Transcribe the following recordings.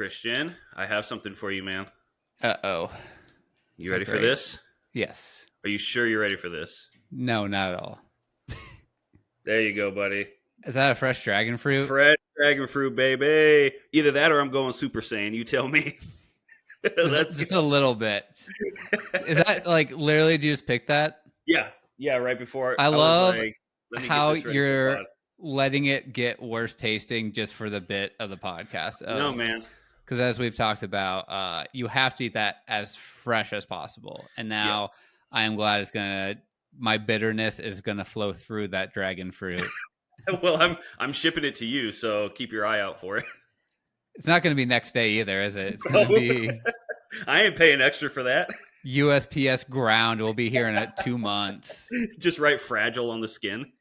Christian, I have something for you, man. Uh-oh. You ready for this? Yes. Are you sure you're ready for this? No, not at all. There you go, buddy. Is that a fresh dragon fruit? Fresh dragon fruit, baby. Either that or I'm going Super Saiyan. You tell me. Just a little bit. Is that like literally do you just pick that? Yeah, right before. I love was like, let me how get this ready you're letting it get worse tasting just for the bit of the podcast. No, man. Because as we've talked about, you have to eat that as fresh as possible. And now I am glad my bitterness is gonna flow through that dragon fruit. Well, I'm shipping it to you, so keep your eye out for it. It's not gonna be next day either, is it? It's gonna be. I ain't paying extra for that. USPS ground will be here in 2 months. Just write fragile on the skin.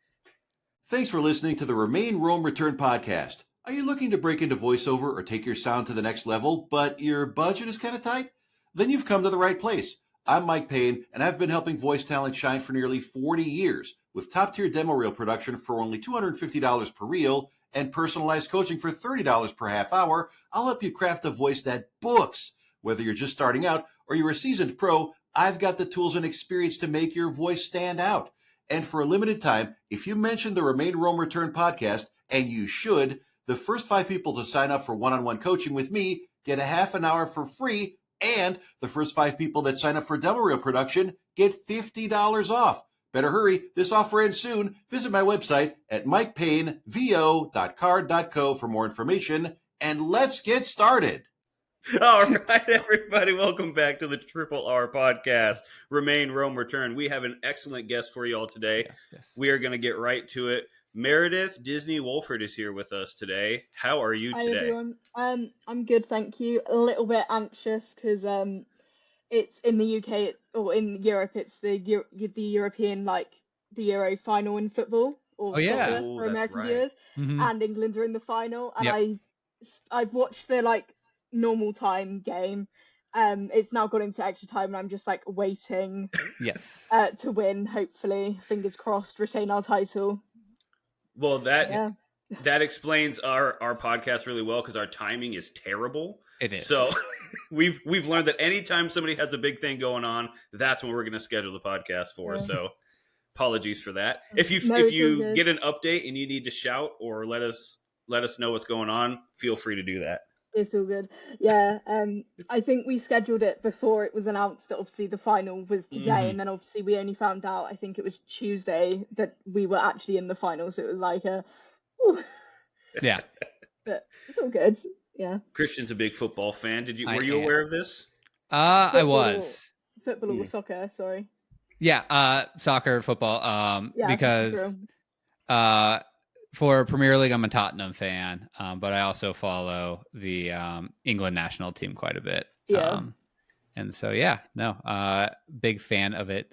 Thanks for listening to the Remain, Roam, Return podcast. Are you looking to break into voiceover or take your sound to the next level, but your budget is kind of tight? Then you've come to the right place. I'm Mike Payne, and I've been helping voice talent shine for nearly 40 years with top-tier demo reel production for only $250 per reel and personalized coaching for $30 per half hour. I'll help you craft a voice that books. Whether you're just starting out or you're a seasoned pro, I've got the tools and experience to make your voice stand out. And for a limited time, if you mention the Remain, Roam, Return podcast, and you should, the first 5 people to sign up for one-on-one coaching with me get a half an hour for free, and the first 5 people that sign up for demo reel production get $50 off. Better hurry, this offer ends soon. Visit my website at mikepaynevo.card.co for more information, and let's get started. All right, everybody, welcome back to the Triple R podcast, Remain, Roam, Return. We have an excellent guest for you all today. Yes. We are going to get right to it. Meredith Disney-Walford is here with us today. How are you today? Hi, everyone. I'm good, thank you. A little bit anxious because it's in the UK or in Europe. It's the European, like the Euro final in football or soccer for American viewers, and England are in the final. And I've watched the normal time game. It's now gone into extra time, and I'm just waiting. To win. Hopefully, fingers crossed, retain our title. Well, that explains our podcast really well because our timing is terrible. It is. So we've learned that anytime somebody has a big thing going on, that's when we're going to schedule the podcast for. Yeah. So apologies for that. If you get an update and you need to shout or let us know what's going on, feel free to do that. It's all good. Yeah. I think we scheduled it before it was announced that obviously the final was today, and then obviously we only found out, I think it was Tuesday, that we were actually in the final. So it was like yeah. But it's all good. Yeah. Christian's a big football fan. Were you aware of this? I was. Football or soccer, sorry. Yeah, soccer, football. Because for Premier League, I'm a Tottenham fan, but I also follow the England national team quite a bit. Yeah. And so, big fan of it.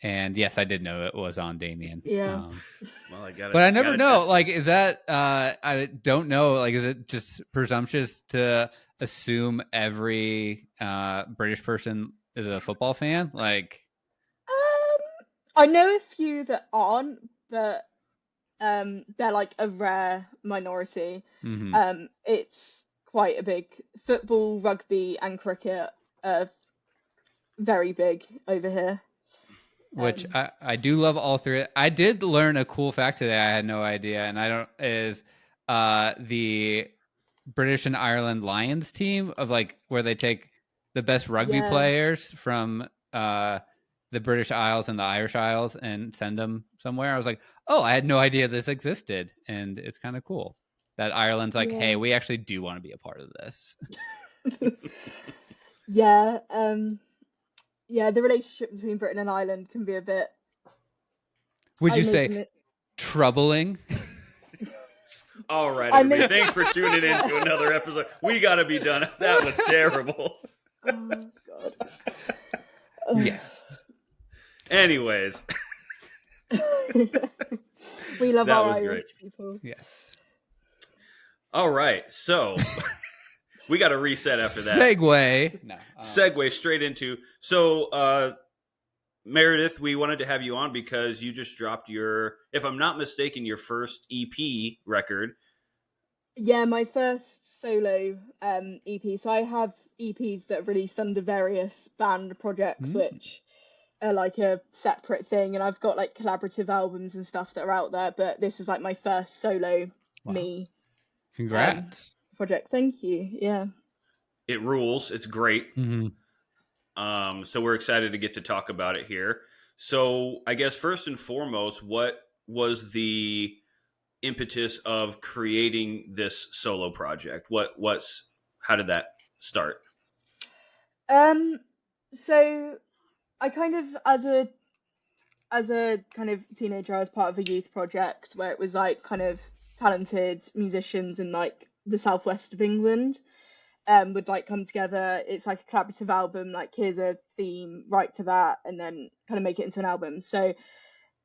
And yes, I did know it was on Damien. Yeah. Well, I got it. But I never know. Is that? I don't know. Is it just presumptuous to assume every British person is a football fan? I know a few that aren't, but they're a rare minority. It's quite a big football, rugby, and cricket are very big over here. Which I do love all 3. I did learn a cool fact today. I had no idea, and is the British and Ireland Lions team of where they take the best rugby players from the British Isles and the Irish Isles and send them somewhere. I was like, oh, I had no idea this existed, and it's kind of cool that Ireland's hey, we actually do want to be a part of this. Yeah. The relationship between Britain and Ireland can be a bit... Would you say troubling? All right, everybody. Thanks for tuning in to another episode. We got to be done. That was terrible. Oh, God. Yes. Anyways. We love our Irish people. Yes. All right, so... We got to reset after that. Segue straight into. So, Meredith, we wanted to have you on because you just dropped if I'm not mistaken, your first EP record. Yeah, my first solo EP. So I have EPs that are released under various band projects, which are like a separate thing, and I've got like collaborative albums and stuff that are out there, but this is like my first solo me Congrats. project. Thank you. Yeah. It rules. It's great. So we're excited to get to talk about it here. So I guess first and foremost, what was the impetus of creating this solo project? How did that start? So I kind of, as a kind of teenager, I was part of a youth project where it was like kind of talented musicians in like the southwest of England would like come together. It's like a collaborative album, like here's a theme, write to that, and then kind of make it into an album. So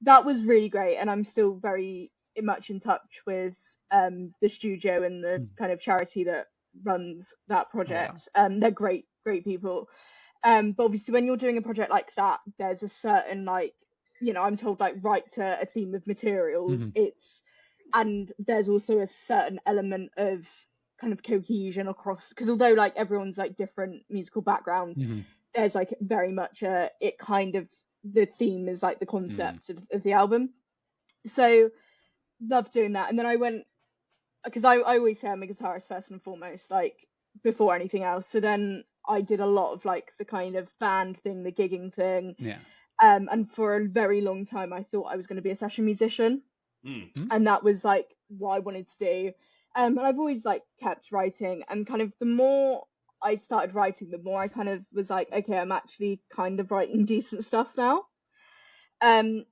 that was really great, and I'm still very much in touch with the studio and the kind of charity that runs that project. They're great people. But obviously when you're doing a project like that, there's a certain like, you know, I'm told like write to a theme of materials. And there's also a certain element of kind of cohesion across, because although like everyone's like different musical backgrounds, there's like very much it kind of, the theme is like the concept of the album. So loved doing that. And then I went, because I always say I'm a guitarist first and foremost, like before anything else. So then I did a lot of like the kind of band thing, the gigging thing. And for a very long time I thought I was going to be a session musician. And that was like what I wanted to do. And I've always like kept writing, and kind of the more I started writing, the more I kind of was like, okay, I'm actually kind of writing decent stuff now. And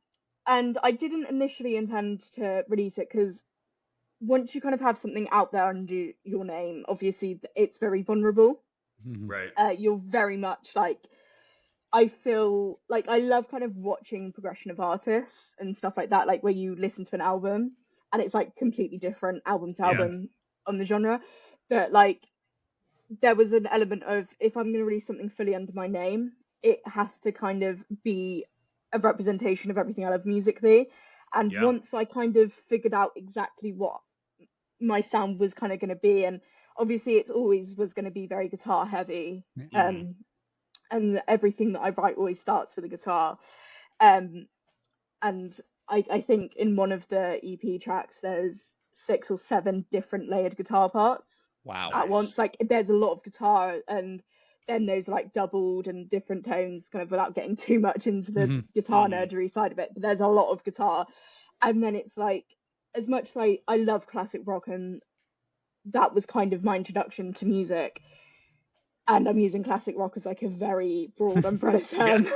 I didn't initially intend to release it, because once you kind of have something out there under your name, obviously it's very vulnerable. Right. You're very much like, I feel like I love kind of watching progression of artists and stuff like that, like where you listen to an album and it's like completely different album to album on the genre. But like there was an element of, if I'm going to release something fully under my name, it has to kind of be a representation of everything I love musically. And once I kind of figured out exactly what my sound was kind of going to be, and obviously it's always was going to be very guitar heavy, and everything that I write always starts with a guitar. And I think in one of the EP tracks there's 6 or 7 different layered guitar parts at once. Like there's a lot of guitar, and then there's like doubled and different tones, kind of without getting too much into the guitar nerdery side of it, but there's a lot of guitar. And then it's like, as much as I love classic rock, and that was kind of my introduction to music, and I'm using classic rock as like a very broad umbrella term,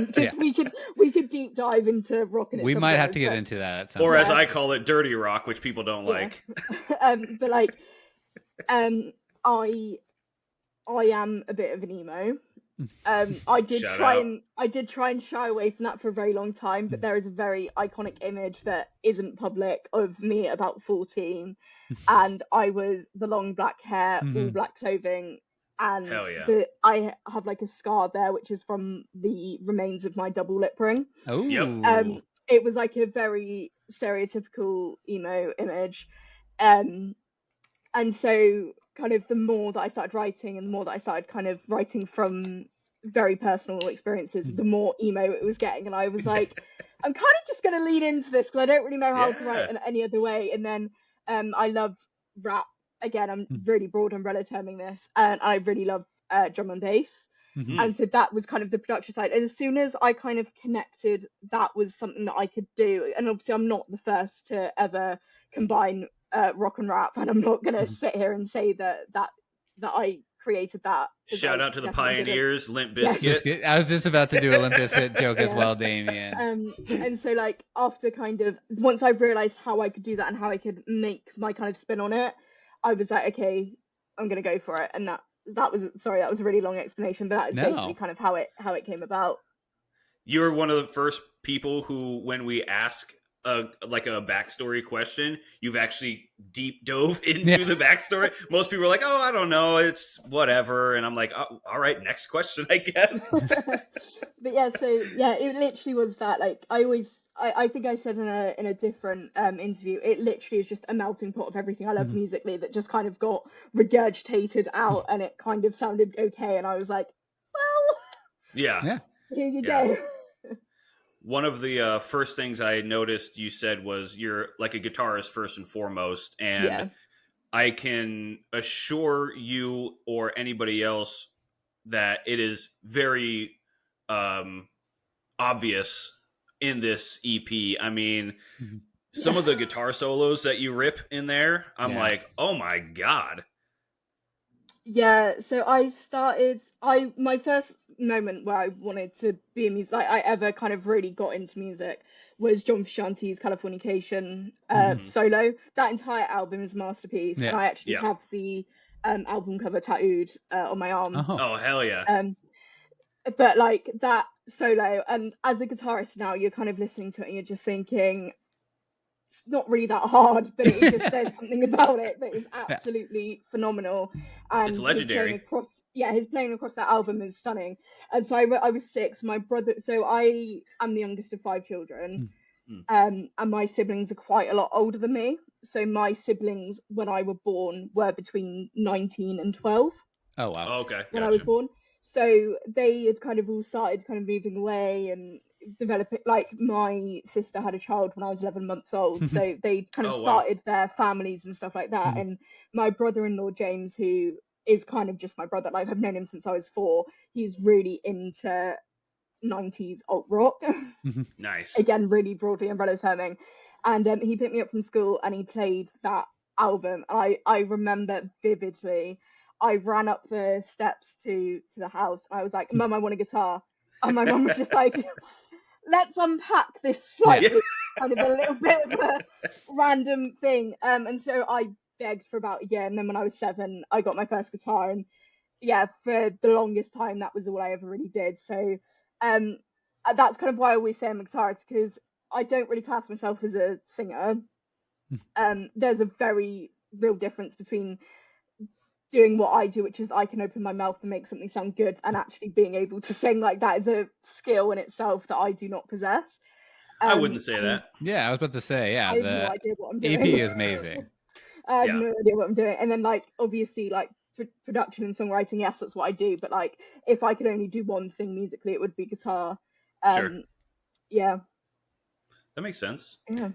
because we could deep dive into rock. We might have to get into that at some point. Or as I call it, dirty rock, which people don't like. But like, I am a bit of an emo. I did try and shy away from that for a very long time, but there is a very iconic image that isn't public of me at about 14, and I was the long black hair, all black clothing, and I have like a scar there, which is from the remains of my double lip ring. It was like a very stereotypical emo image, and so kind of the more that I started writing, and the more that I started kind of writing from very personal experiences, the more emo it was getting. And I was like, I'm kind of just going to lean into this, because I don't really know how to write in any other way. And then I love rap. Again, I'm really broad umbrella terming this, and I really love drum and bass. And so that was kind of the production side. And as soon as I kind of connected, that was something that I could do. And obviously I'm not the first to ever combine rock and rap, and I'm not going to sit here and say that I created that. Shout out to the pioneers, Limp Bizkit. I was just about to do a Limp Bizkit joke as well, Damien. And so like after kind of, once I realized how I could do that and how I could make my kind of spin on it, I was like, okay, I'm going to go for it. And that was a really long explanation, but that is basically kind of how it came about. You're one of the first people who, when we ask a backstory question, you've actually deep dove into the backstory. Most people are like, oh, I don't know, it's whatever. And I'm like, oh, all right, next question, I guess. But yeah, so yeah, it literally was that. Like I always I think I said in a different interview, it literally is just a melting pot of everything I love musically that just kind of got regurgitated out, and it kind of sounded okay, and I was like, well, yeah, here you go. One of the first things I noticed you said was you're like a guitarist first and foremost, and I can assure you or anybody else that it is very obvious in this EP. I mean, some of the guitar solos that you rip in there, I'm like, oh my God. Yeah, so my first moment where I wanted to be a music, like I ever kind of really got into music, was John Frusciante's Californication solo. That entire album is a masterpiece, and I actually have the album cover tattooed on my arm. Oh, hell yeah. But like that solo, and as a guitarist now, you're kind of listening to it and you're just thinking, it's not really that hard, but it just there's something about it that is absolutely phenomenal. And it's legendary. His playing across that album is stunning. And so I was 6. My brother, so I am the youngest of 5 children, and my siblings are quite a lot older than me. So my siblings, when I were born, were between 19 and 12. Oh wow. Oh, okay. When I was born. So they had kind of all started kind of moving away and developing. Like my sister had a child when I was 11 months old, so they'd kind of started their families and stuff like that. And my brother-in-law James, who is kind of just my brother, like I've known him since I was 4, he's really into 90s alt rock. Nice. Again, really broadly umbrella terming. And he picked me up from school and he played that album. I remember vividly, I ran up the steps to the house. I was like, Mum, I want a guitar. And my mum was just like, let's unpack this slightly. Kind of a little bit of a random thing. And so I begged for about a year. And then when I was 7, I got my first guitar. And yeah, for the longest time, that was all I ever really did. So that's kind of why I always say I'm a guitarist, because I don't really class myself as a singer. There's a very real difference between doing what I do, which is I can open my mouth and make something sound good, and actually being able to sing. Like that is a skill in itself that I do not possess. I wouldn't say that. Yeah, I was about to say, I have no idea what I'm doing. EP is amazing. I have no idea what I'm doing. And then like obviously like production and songwriting, yes, that's what I do. But like if I could only do one thing musically, it would be guitar. Sure. Yeah. That makes sense. Yeah.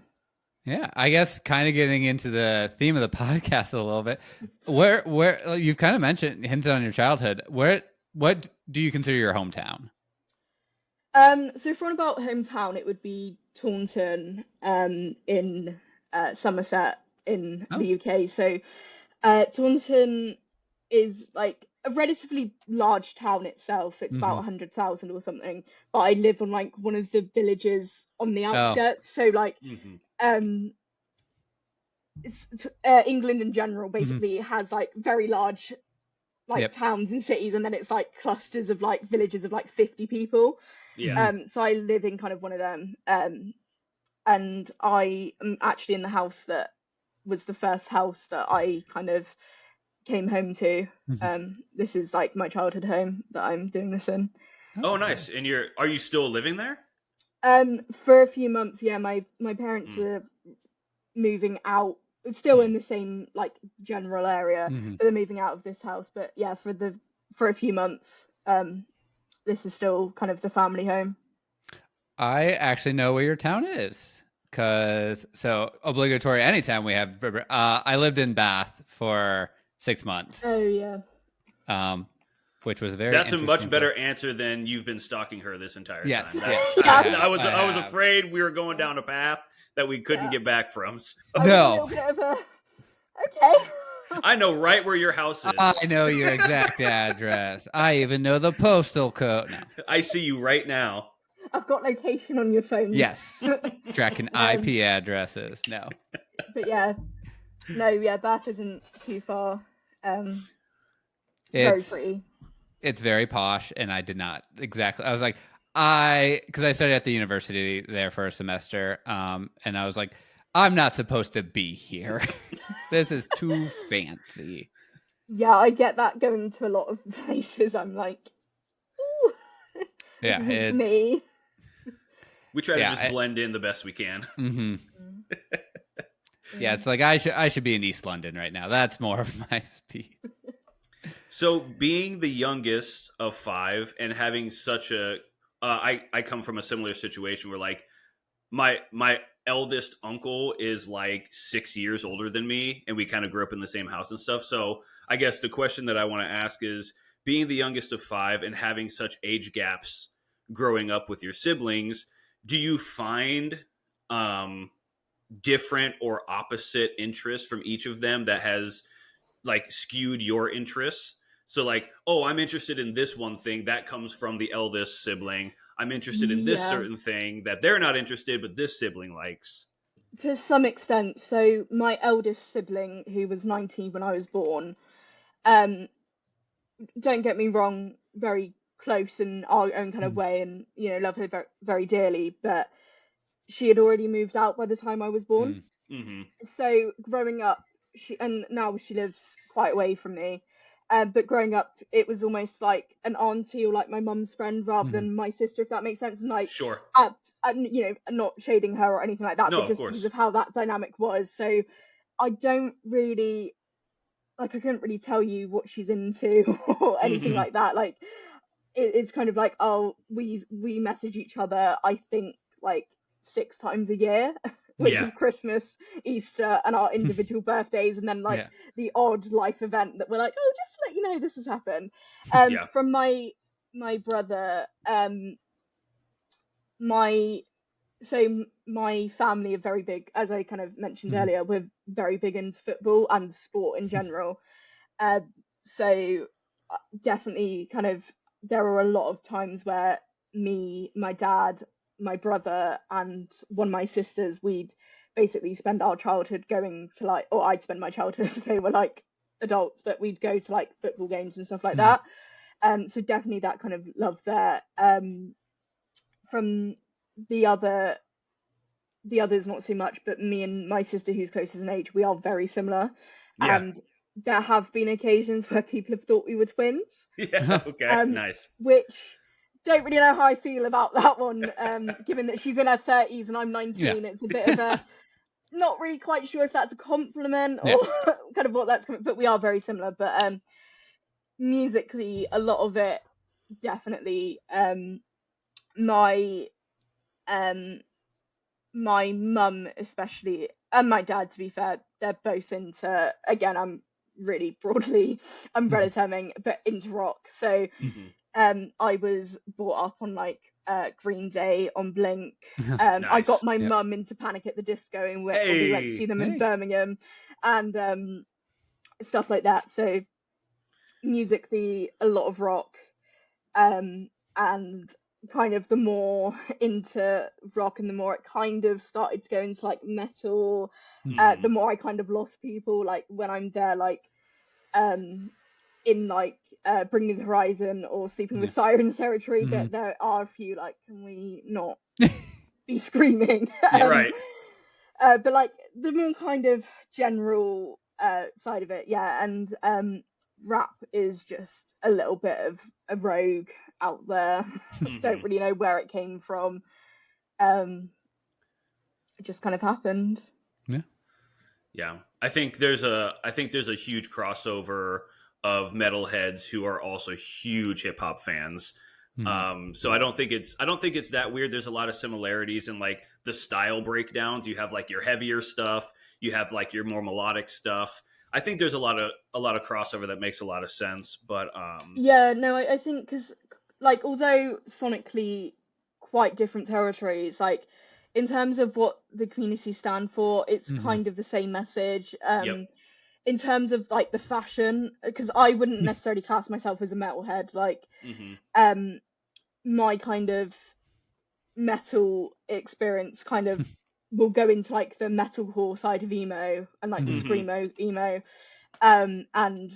Yeah, I guess kind of getting into the theme of the podcast a little bit. Where you've kind of hinted on your childhood. What do you consider your hometown? So for about hometown, it would be Taunton, in Somerset in the UK. So Taunton is like a relatively large town itself. It's about 100,000 or something. But I live on like one of the villages on the outskirts. So like England in general basically has like very large like towns and cities, and then it's like clusters of like villages of like 50 people. So I live in kind of one of them, and I am actually in the house that was the first house that I kind of came home to. This is like my childhood home that I'm doing this in. Oh nice. And are you still living there? For a few months, yeah. My parents are moving out. It's still in the same like general area, but they're moving out of this house. But yeah, for a few months, this is still kind of the family home. I actually know where your town is, so obligatory anytime we have. I lived in Bath for 6 months. Oh yeah. Which was very. That's a much better answer than you've been stalking her this entire time. Yes. I was afraid we were going down a path that we couldn't get back from. So. No. Okay. I know right where your house is. I know your exact address. I even know the postal code. No. I see you right now. I've got location on your phone. Yes. Tracking IP addresses. No. But yeah. No, yeah, Bath isn't too far. Very pretty. It's very posh, and I did not exactly. I was like, because I studied at the university there for a semester, and I was like, I'm not supposed to be here. This is too fancy. Yeah, I get that going to a lot of places. I'm like, ooh, yeah, it's me. We try to just blend in the best we can. Mm-hmm. Yeah, it's like I should be in East London right now. That's more of my speed. So being the youngest of 5 and having such a, I come from a similar situation where like my eldest uncle is like 6 years older than me, and we kind of grew up in the same house and stuff. So I guess the question that I want to ask is, being the youngest of 5 and having such age gaps growing up with your siblings, do you find different or opposite interests from each of them that has like skewed your interests? So like, oh, I'm interested in this one thing that comes from the eldest sibling. I'm interested in this certain thing that they're not interested, but this sibling likes. To some extent. So my eldest sibling, who was 19 when I was born, don't get me wrong, very close in our own kind of way, and love her very, very dearly, but she had already moved out by the time I was born. Mm-hmm. So growing up, now she lives quite away from me. But growing up, it was almost like an auntie or like my mum's friend rather than my sister, if that makes sense. And like, sure, not shading her or anything like that, but just because of how that dynamic was. So I don't really, like, I couldn't really tell you what she's into or anything like that. Like, it's kind of like, oh, we message each other, I think, like 6 times a year. Which is Christmas, Easter, and our individual birthdays, and then like the odd life event that we're like, oh, just to let you know this has happened. From my brother, my family are very big, as I kind of mentioned earlier. We're very big into football and sport in general. So definitely, kind of, there are a lot of times where me, my dad, my brother, and one of my sisters, we'd basically spend our childhood going to like, or I'd spend my childhood, they were like adults, but we'd go to like football games and stuff like that. So definitely that kind of love there. From the others, not so much, but me and my sister, who's closest in age, we are very similar. And there have been occasions where people have thought we were twins. Okay, nice. Which, don't really know how I feel about that one, given that she's in her 30s and I'm 19. It's a bit of a, not really quite sure if that's a compliment or kind of what that's coming, but we are very similar. But musically, a lot of it, definitely, my mum especially, and my dad, to be fair, they're both into, again, I'm really broadly umbrella terming, but into rock. So I was brought up on like Green Day, on Blink. Nice. I got my mum into Panic at the Disco, and we went to see them in Birmingham, and stuff like that. So musically, a lot of rock, and kind of the more into rock and the more it kind of started to go into like metal, the more I kind of lost people. Like when I'm there, like in like Bring Me the Horizon or Sleeping with Sirens territory, that there are a few like, can we not be screaming? Right. But like the more kind of general side of it, and rap is just a little bit of a rogue out there. Don't really know where it came from. It just kind of happened. Yeah. I think there's a huge crossover of metalheads who are also huge hip hop fans. So I don't think it's that weird. There's a lot of similarities in like the style breakdowns. You have like your heavier stuff, you have like your more melodic stuff. I think there's a lot of crossover that makes a lot of sense. But I think because like, although sonically quite different territories, like in terms of what the community stand for, it's kind of the same message. In terms of like the fashion, because I wouldn't necessarily class myself as a metalhead, like my kind of metal experience kind of will go into like the metalcore side of emo and like the screamo emo, and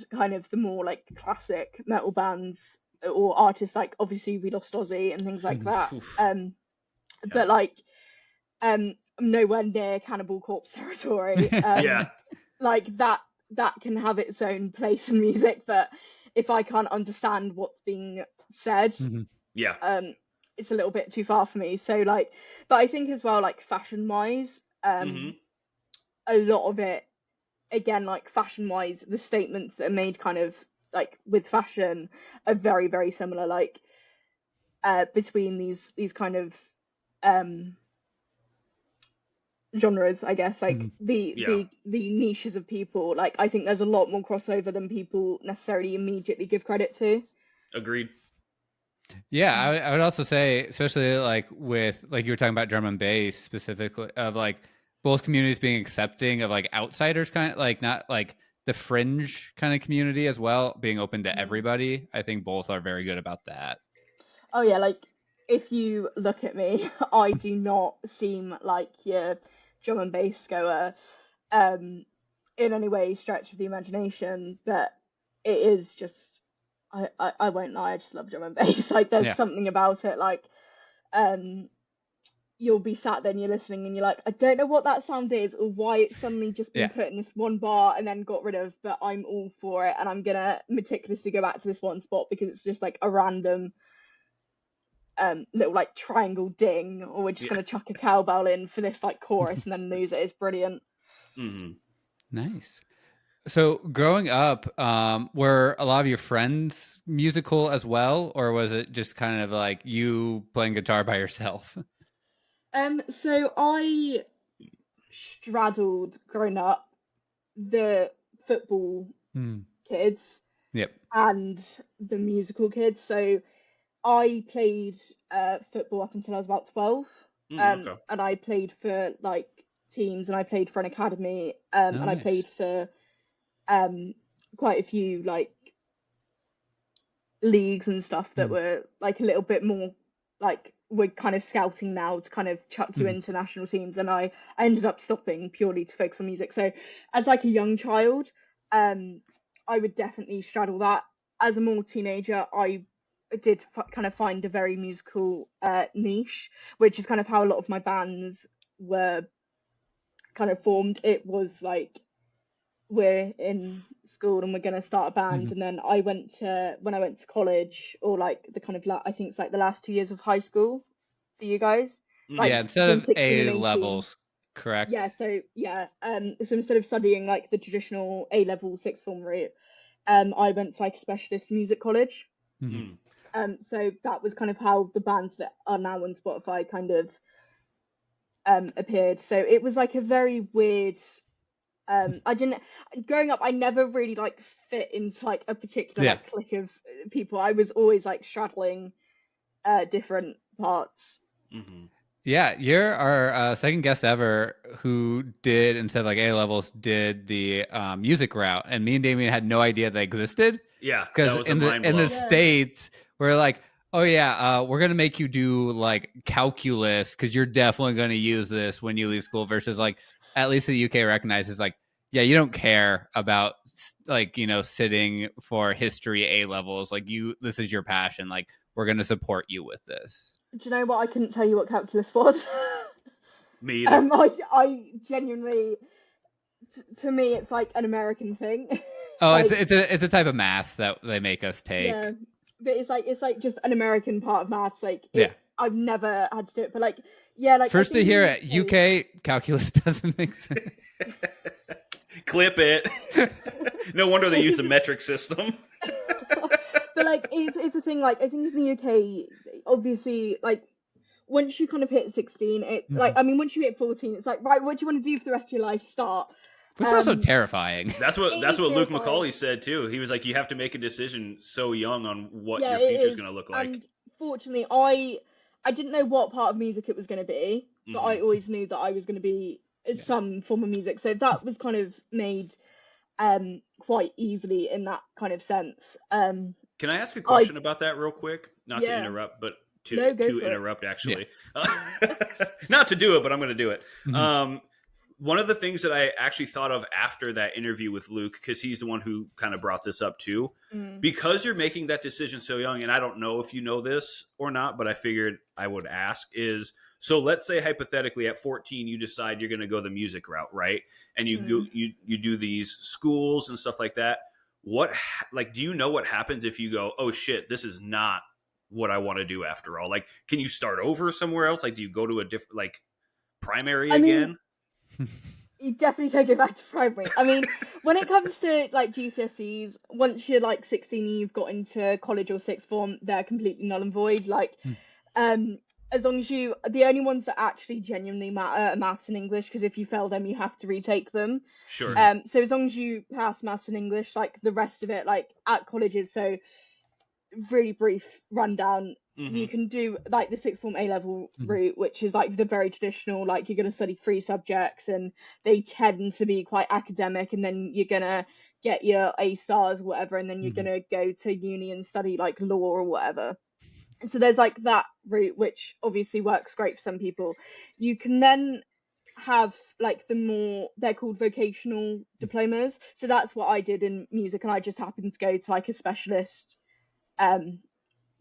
kind of the more like classic metal bands or artists, like obviously we lost Ozzy and things like that. But like nowhere near Cannibal Corpse territory. Like that can have its own place in music, but if I can't understand what's being said, it's a little bit too far for me. So like, but I think as well, like fashion wise, a lot of it, again, like fashion wise, the statements that are made kind of like with fashion are very, very similar, like between these kind of genres, I guess, like the niches of people. Like I think there's a lot more crossover than people necessarily immediately give credit to. Agreed. Yeah, I would also say, especially like with like you were talking about drum and bass specifically, of like both communities being accepting of like outsiders, kind of like not like the fringe kind of community as well, being open to everybody. I think both are very good about that. Oh yeah, like if you look at me, I do not seem like your drum and bass goer in any way, stretch of the imagination, but it is just I won't lie, I just love drum and bass. Like there's something about it, like you'll be sat there and you're listening and you're like, I don't know what that sound is or why it's suddenly just been put in this one bar and then got rid of, but I'm all for it and I'm gonna meticulously go back to this one spot because it's just like a random little like triangle ding, or we're just gonna chuck a cowbell in for this like chorus and then lose it. It's brilliant. Nice. So growing up, were a lot of your friends musical as well, or was it just kind of like you playing guitar by yourself? So I straddled growing up the football kids and the musical kids. So I played football up until I was about 12, and I played for like teams, and I played for an academy, and I played for quite a few like leagues and stuff that were like a little bit more like we're kind of scouting now to kind of chuck you into national teams, and I ended up stopping purely to focus on music. So as like a young child, I would definitely straddle that. As a more teenager, I did kind of find a very musical niche, which is kind of how a lot of my bands were kind of formed. It was like, we're in school and we're going to start a band, and then when I went to college, or like the kind of I think it's like the last 2 years of high school for you guys, like instead of A levels, correct? So instead of studying like the traditional A level sixth form route, I went to like a specialist music college. So that was kind of how the bands that are now on Spotify kind of appeared. So it was like a very weird. Growing up, I never really like fit into like a particular like clique of people. I was always like straddling different parts. Yeah, you're our second guest ever who did, instead of like A levels, did the music route, and me and Damien had no idea they existed. Yeah, because in the States, we're like, oh yeah, we're gonna make you do like calculus because you're definitely gonna use this when you leave school. Versus like, at least the UK recognizes like, yeah, you don't care about like, you know, sitting for history A levels. Like this is your passion. Like we're gonna support you with this. Do you know what? I couldn't tell you what calculus was. Me either. I genuinely, to me, it's like an American thing. Oh, like, it's a type of math that they make us take. Yeah, but it's like just an American part of maths. Like I've never had to do it, but like like first to hear it, UK calculus doesn't make sense. Clip it. No wonder they use the metric system. But like it's a thing. Like I think in the UK, obviously, like once you kind of hit 16, it like I mean once you hit 14, it's like, right, what do you want to do for the rest of your life? Start. Which is also terrifying. That's what Luke Macaulay said too. He was like, you have to make a decision so young on what your future's going to look like. And fortunately, I didn't know what part of music it was going to be, but I always knew that I was going to be some form of music. So that was kind of made quite easily in that kind of sense. Can I ask a question about that real quick? Not to interrupt, but to interrupt actually. Not to do it, but I'm going to do it. One of the things that I actually thought of after that interview with Luke, because he's the one who kind of brought this up too, because you're making that decision so young, and I don't know if you know this or not, but I figured I would ask is, so let's say hypothetically at 14, you decide you're going to go the music route, right? And you do these schools and stuff like that. Do you know what happens if you go, oh shit, this is not what I want to do after all? Like, can you start over somewhere else? Like, do you go to a different, like, primary again? You definitely take it back to primary. I mean, when it comes to like GCSEs, once you're like 16 and you've got into college or sixth form, they're completely null and void. Like, as long as the only ones that actually genuinely matter are maths and English, because if you fail them, you have to retake them. Sure. So as long as you pass maths and English, like the rest of it, like at colleges, so really brief rundown. You can do like the sixth form A-level route, which is like the very traditional, like you're going to study 3 subjects and they tend to be quite academic, and then you're going to get your A stars or whatever, and then you're going to go to uni and study like law or whatever. So there's like that route, which obviously works great for some people. You can then have like they're called vocational diplomas. So that's what I did in music, and I just happened to go to like a specialist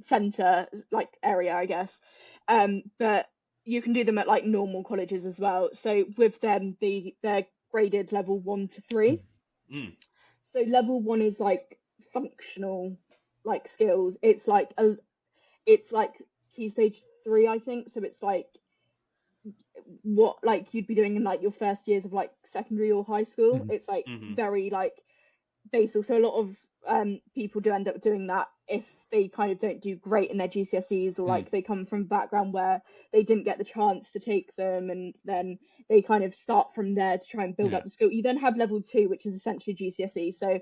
center like area, I guess, but you can do them at like normal colleges as well. So with them, they're graded level 1 to 3. So level 1 is like functional like skills. It's like key stage 3, I think. So it's like what like you'd be doing in like your first years of like secondary or high school. It's like very like basic. So a lot of people do end up doing that if they kind of don't do great in their GCSEs, or like they come from a background where they didn't get the chance to take them, and then they kind of start from there to try and build up the skill. You then have level 2, which is essentially GCSE. So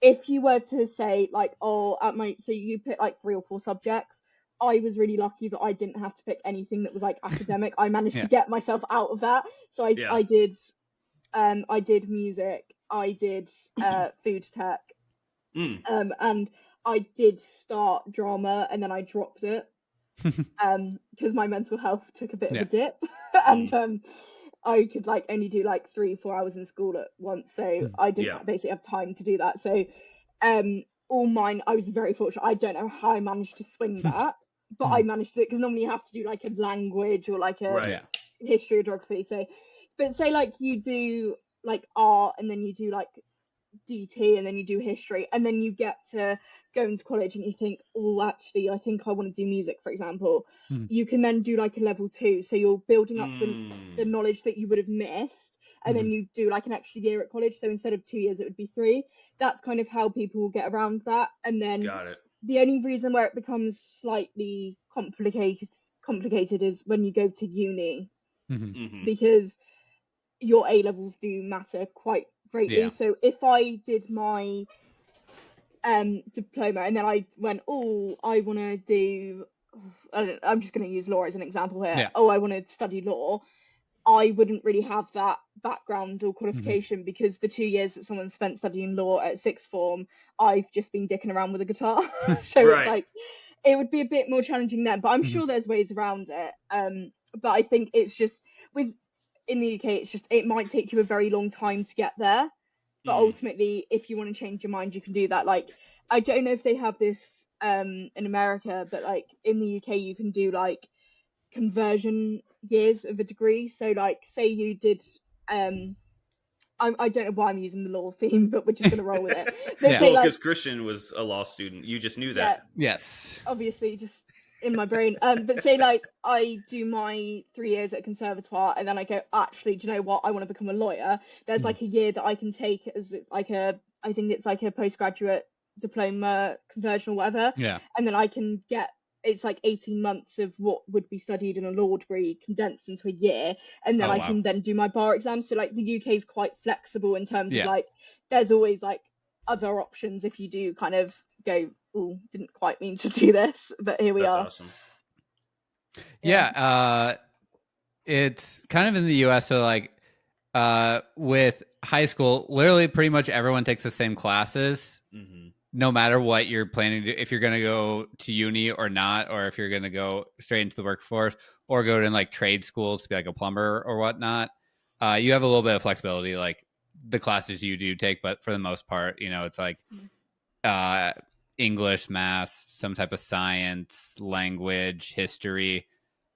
if you were to say like, so you pick like 3 or 4 subjects. I was really lucky that I didn't have to pick anything that was like academic. I managed to get myself out of that. So I did music, I did food tech, and I did start drama, and then I dropped it because my mental health took a bit of a dip, and I could like only do like 3-4 hours in school at once, so I didn't basically have time to do that. So all mine, I was very fortunate. I don't know how I managed to swing that, but I managed to, because normally you have to do like a language or like a history or geography. So, but say like you do like art, and then you do like DT, and then you do history, and then you get to go into college and you think, oh, actually I think I want to do music, for example. You can then do like a level 2, so you're building up the knowledge that you would have missed, and then you do like an extra year at college, so instead of 2 years it would be 3. That's kind of how people will get around that. And then the only reason where it becomes slightly complicated is when you go to uni, because your A levels do matter quite greatly. So if I did my diploma and then I went, I want to do, I'm just going to use law as an example here. I want to study law. I wouldn't really have that background or qualification, because the 2 years that someone spent studying law at sixth form, I've just been dicking around with a guitar. So it's like, it would be a bit more challenging then, but I'm sure there's ways around it. But I think it's just in the UK, it's just, it might take you a very long time to get there. But ultimately, if you want to change your mind, you can do that. Like, I don't know if they have this in America, but like in the UK, you can do like conversion years of a degree. So like, say you did I don't know why I'm using the law theme, but we're just going to roll with it. Well, because Christian was a law student. You just knew that. Yes. Obviously, just in my brain. But say like I do my 3 years at conservatoire, and then I go, actually, do you know what? I want to become a lawyer. There's like a year that I can take as like I think it's like a postgraduate diploma conversion or whatever. Yeah. And then I can get, it's like 18 months of what would be studied in a law degree condensed into a year, and then I can then do my bar exam. So like the UK is quite flexible in terms of like, there's always like other options if you do kind of go, didn't quite mean to do this, but here we are. That's awesome. It's kind of in the US, so like with high school, literally pretty much everyone takes the same classes. No matter what you're planning to do, if you're going to go to uni or not, or if you're going to go straight into the workforce or go to like trade schools to be like a plumber or whatnot, you have a little bit of flexibility, like the classes you do take. But for the most part, you know, it's like English, math, some type of science, language, history.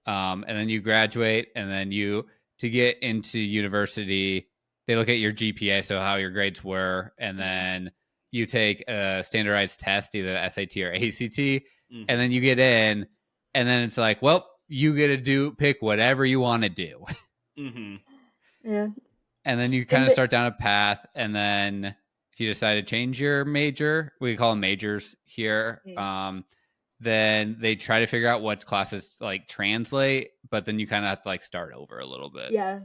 And then you graduate, and then to get into university, they look at your GPA, so how your grades were, and then you take a standardized test, either SAT or ACT, and then you get in, and then it's like, well, you get to pick whatever you want to do. Yeah. And then you kind of start down a path, and then if you decide to change your major, we call them majors here. Then they try to figure out what classes like translate, but then you kind of have to like start over a little bit. Yeah.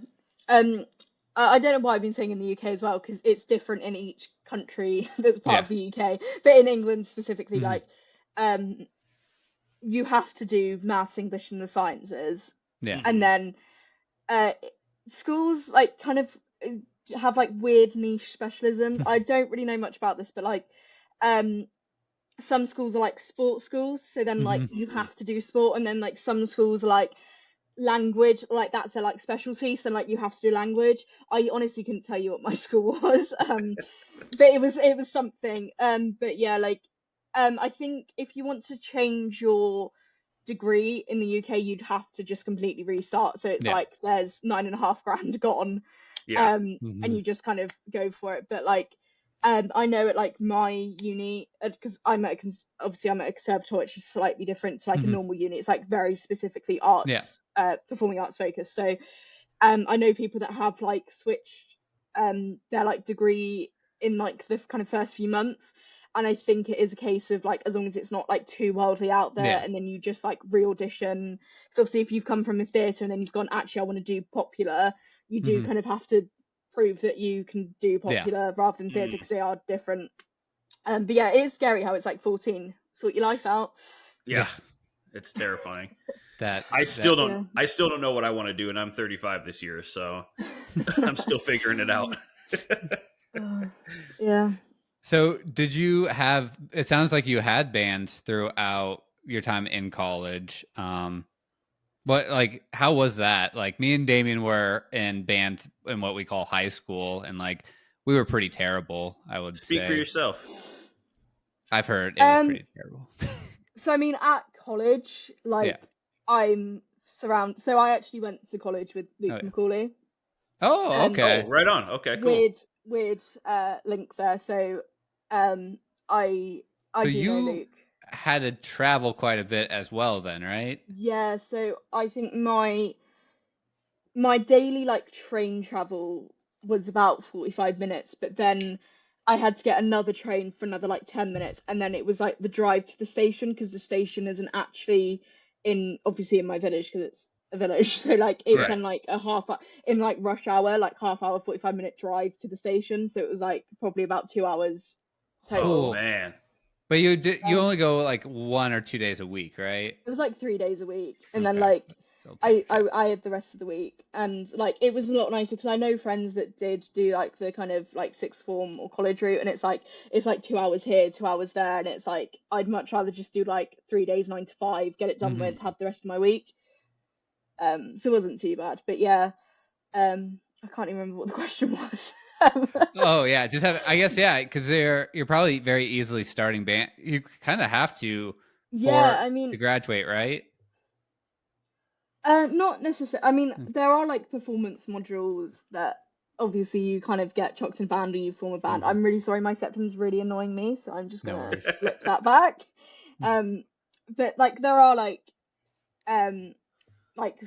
I don't know why I've been saying in the UK as well, because it's different in each country that's part of the UK. But in England specifically, like, you have to do maths, English, and the sciences. Yeah. And then schools like kind of have like weird niche specialisms. I don't really know much about this, but like some schools are like sports schools, so then like you have to do sport, and then like some schools are like language, like that's their like specialty, so like you have to do language. I honestly couldn't tell you what my school was, but it was something. But yeah, like I think if you want to change your degree in the UK, you'd have to just completely restart. So it's like there's $9,500 gone, and you just kind of go for it. But like I know at like my uni, because obviously I'm at a conservatory, which is slightly different to like a normal uni. It's like very specifically arts, performing arts focused. So I know people that have like switched their like degree in like the kind of first few months, and I think it is a case of like, as long as it's not like too wildly out there, and then you just like re-audition. So obviously if you've come from a theatre and then you've gone, actually I want to do popular, you do kind of have to prove that you can do popular rather than theatre, because they are different. But yeah, it is scary how it's like 14, sort your life out. It's terrifying. I still don't know what I want to do, and I'm 35 this year, so I'm still figuring it out. Yeah. So did you have, it sounds like you had bands throughout your time in college. What, like, how was that? Like, me and Damien were in bands in what we call high school, and like we were pretty terrible, I would say. Speak for yourself. I've heard it was pretty terrible. So I mean, at college, like I'm surrounded. So I actually went to college with Luke Macaulay. Oh, okay. Oh, right on. Okay, cool. Weird link there. So I do know Luke. Had to travel quite a bit as well then, right? Yeah, so I think my daily like train travel was about 45 minutes, but then I had to get another train for another like 10 minutes, and then it was like the drive to the station, because the station isn't actually obviously in my village, because it's a village, so like it's then like in like rush hour, like half hour, 45-minute drive to the station, so it was like probably about 2 hours total. Oh man. But you only go like 1 or 2 days a week, right? It was like 3 days a week, and then like I had the rest of the week, and like it was a lot nicer, because I know friends that did do like the kind of like sixth form or college route, and it's like 2 hours here, 2 hours there, and it's like I'd much rather just do like 3 days, 9 to 5, get it done with, have the rest of my week. So it wasn't too bad, but yeah, I can't even remember what the question was. Oh yeah, just have, I guess, because you're probably very easily starting band. You kind of have to to graduate, right? Not necessarily. I mean, there are like performance modules that obviously you kind of get chucked in a band, or you form a band. I'm really sorry, my septum's really annoying me, so I'm just gonna flip that back. But like there are like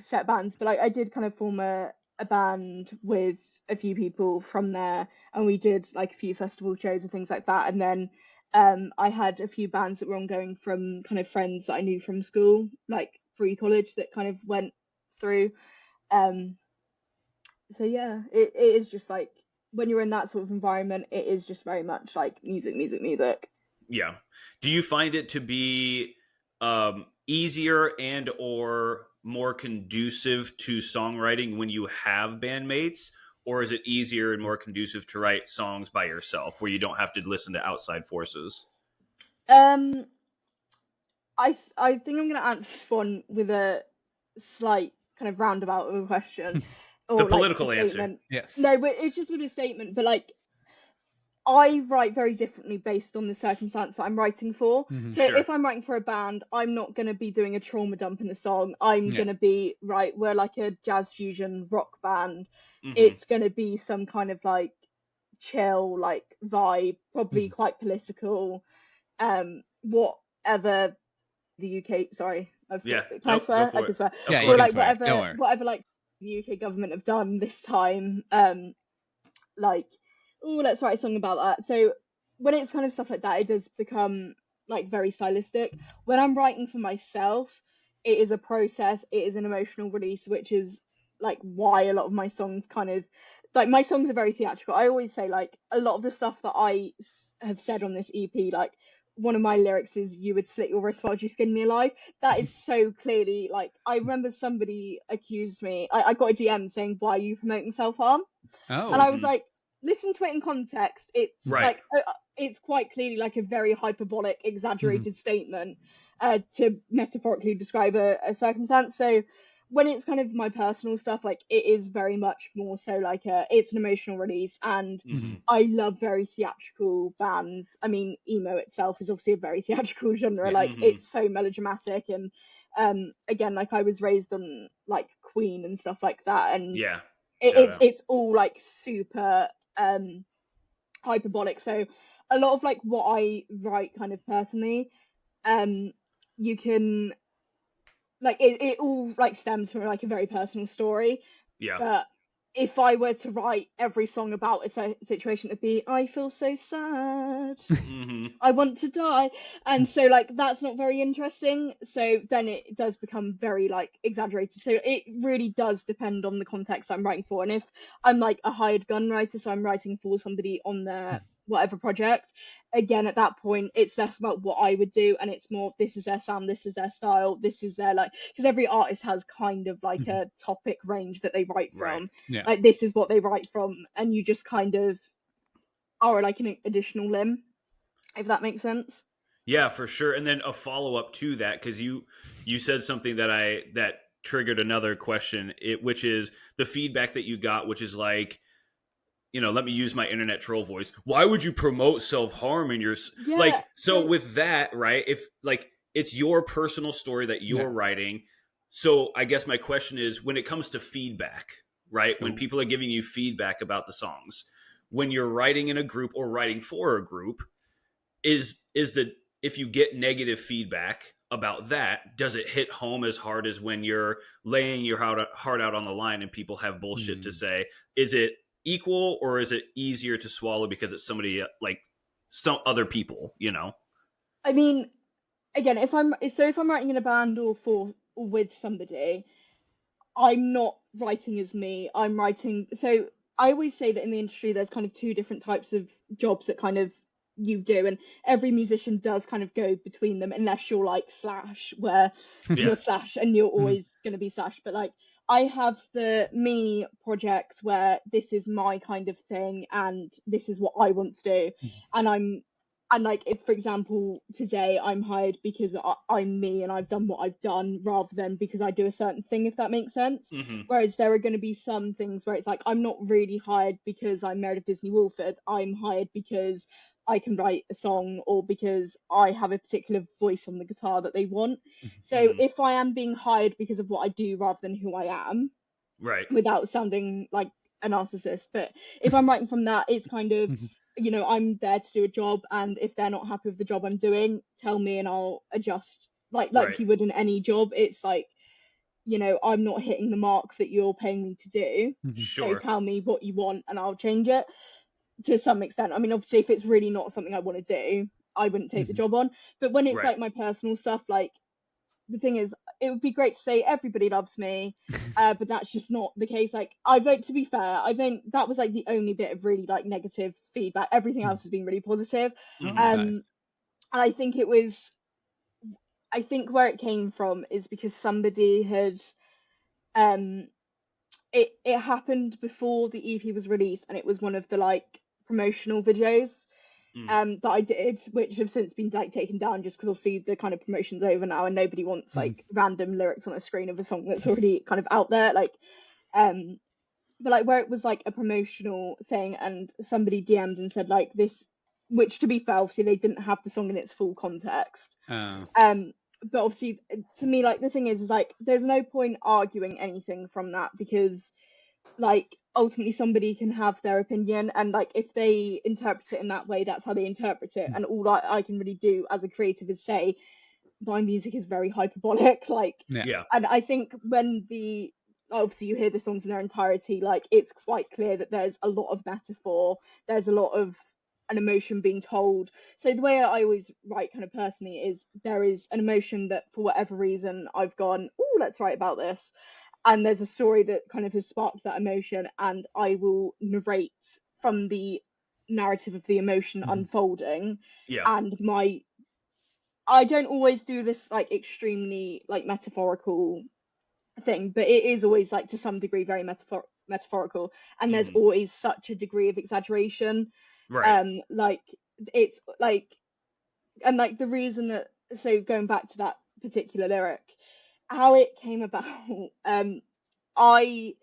set bands, but like I did kind of form a band with a few people from there, and we did like a few festival shows and things like that, and then I had a few bands that were ongoing from kind of friends that I knew from school, like pre-college, that kind of went through. So yeah, it is just like when you're in that sort of environment, it is just very much like music. Yeah. Do you find it to be easier and or more conducive to songwriting when you have bandmates, or is it easier and more conducive to write songs by yourself where you don't have to listen to outside forces? I think I'm going to answer this one with a slight kind of roundabout of a question. Or the political answer. Yes. No, but it's just with a statement. But like, I write very differently based on the circumstance that I'm writing for. So if I'm writing for a band, I'm not going to be doing a trauma dump in a song. I'm going to be, we're like a jazz fusion rock band. It's going to be some kind of like chill, like vibe, probably quite political, whatever the UK. Sorry, Yeah, can I swear? I can swear. Yeah, or you like can swear. whatever like the UK government have done this time. Like, oh, let's write a song about that. So when it's kind of stuff like that, it does become like very stylistic. When I'm writing for myself, it is a process. It is an emotional release, which is like why a lot of my songs kind of like my songs are very theatrical. I always say like a lot of the stuff that I have said on this EP, like one of my lyrics is "You would slit your wrist while you skin me alive." That is so clearly like I remember somebody accused me. I got a DM saying, "Why are you promoting self-harm?" Oh. And I was like, listen to it in context. It's Right. like it's quite clearly like a very hyperbolic, exaggerated statement to metaphorically describe a circumstance. So when it's kind of my personal stuff, like it is very much more so like it's an emotional release, and I love very theatrical bands. I mean, emo itself is obviously a very theatrical genre. Yeah. Like it's so melodramatic, and again, like I was raised on like Queen and stuff like that, and yeah. It's all like super hyperbolic. So a lot of like what I write kind of personally, you can like it all like stems from like a very personal story. Yeah. But if I were to write every song about a situation, it'd be I feel so sad. I want to die. And so like that's not very interesting. So then it does become very like exaggerated. So it really does depend on the context I'm writing for. And if I'm like a hired gun writer, so I'm writing for somebody on their whatever project, again at that point it's less about what I would do and it's more this is their sound, this is their style, this is their like, because every artist has kind of like a topic range that they write from. Yeah. Like this is what they write from, and you just kind of are like an additional limb, if that makes sense. Yeah, for sure. And then a follow-up to that, because you said something that triggered another question, which is the feedback that you got, which is like, let me use my internet troll voice. Why would you promote self-harm in your like? So with that, right? If like it's your personal story that you're writing, so I guess my question is, when it comes to feedback, right? When people are giving you feedback about the songs, when you're writing in a group or writing for a group, if you get negative feedback about that, does it hit home as hard as when you're laying your heart out on the line and people have bullshit to say? Is it equal, or is it easier to swallow because it's somebody like some other people, I mean, again, if I'm writing in a band or with somebody, I'm not writing as me. I'm writing. So I always say that in the industry there's kind of two different types of jobs that kind of you do, and every musician does kind of go between them, unless you're like Slash, where you're Slash and you're always going to be Slash. But like I have the me projects where this is my kind of thing and this is what I want to do, and like if for example today I'm hired because I'm me and I've done what I've done rather than because I do a certain thing, if that makes sense. Whereas there are going to be some things where it's like I'm not really hired because I'm Meredith Disney-Walford. I'm hired because I can write a song or because I have a particular voice on the guitar that they want. So if I am being hired because of what I do rather than who I am, right, without sounding like a narcissist, but if I'm writing from that, it's kind of I'm there to do a job, and if they're not happy with the job I'm doing, tell me and I'll adjust like you would in any job. It's like, I'm not hitting the mark that you're paying me to do. Sure. So tell me what you want and I'll change it to some extent. I mean, obviously if it's really not something I want to do, I wouldn't take the job on. But when it's like my personal stuff, like the thing is, it would be great to say everybody loves me, but that's just not the case. Like to be fair, that was like the only bit of really like negative feedback. Everything else has been really positive. And I think where it came from is because somebody had it happened before the EP was released, and it was one of the like promotional videos that I did, which have since been like taken down just because obviously the kind of promotion's over now and nobody wants like random lyrics on a screen of a song that's already kind of out there, like but like where it was like a promotional thing and somebody DM'd and said like this, which to be fair obviously they didn't have the song in its full context. But obviously to me, like the thing is like there's no point arguing anything from that, because like ultimately somebody can have their opinion, and like if they interpret it in that way, that's how they interpret it, and all I can really do as a creative is say my music is very hyperbolic, like, yeah. and I think when obviously you hear the songs in their entirety, like, it's quite clear that there's a lot of metaphor, there's a lot of an emotion being told. So the way I always write kind of personally is there is an emotion that for whatever reason I've gone, oh, let's write about this, and there's a story that kind of has sparked that emotion, and I will narrate from the narrative of the emotion unfolding. And I don't always do this like extremely like metaphorical thing, but it is always like to some degree very metaphorical, and there's always such a degree of exaggeration, like it's like, and like the reason that, so going back to that particular lyric, how it came about, I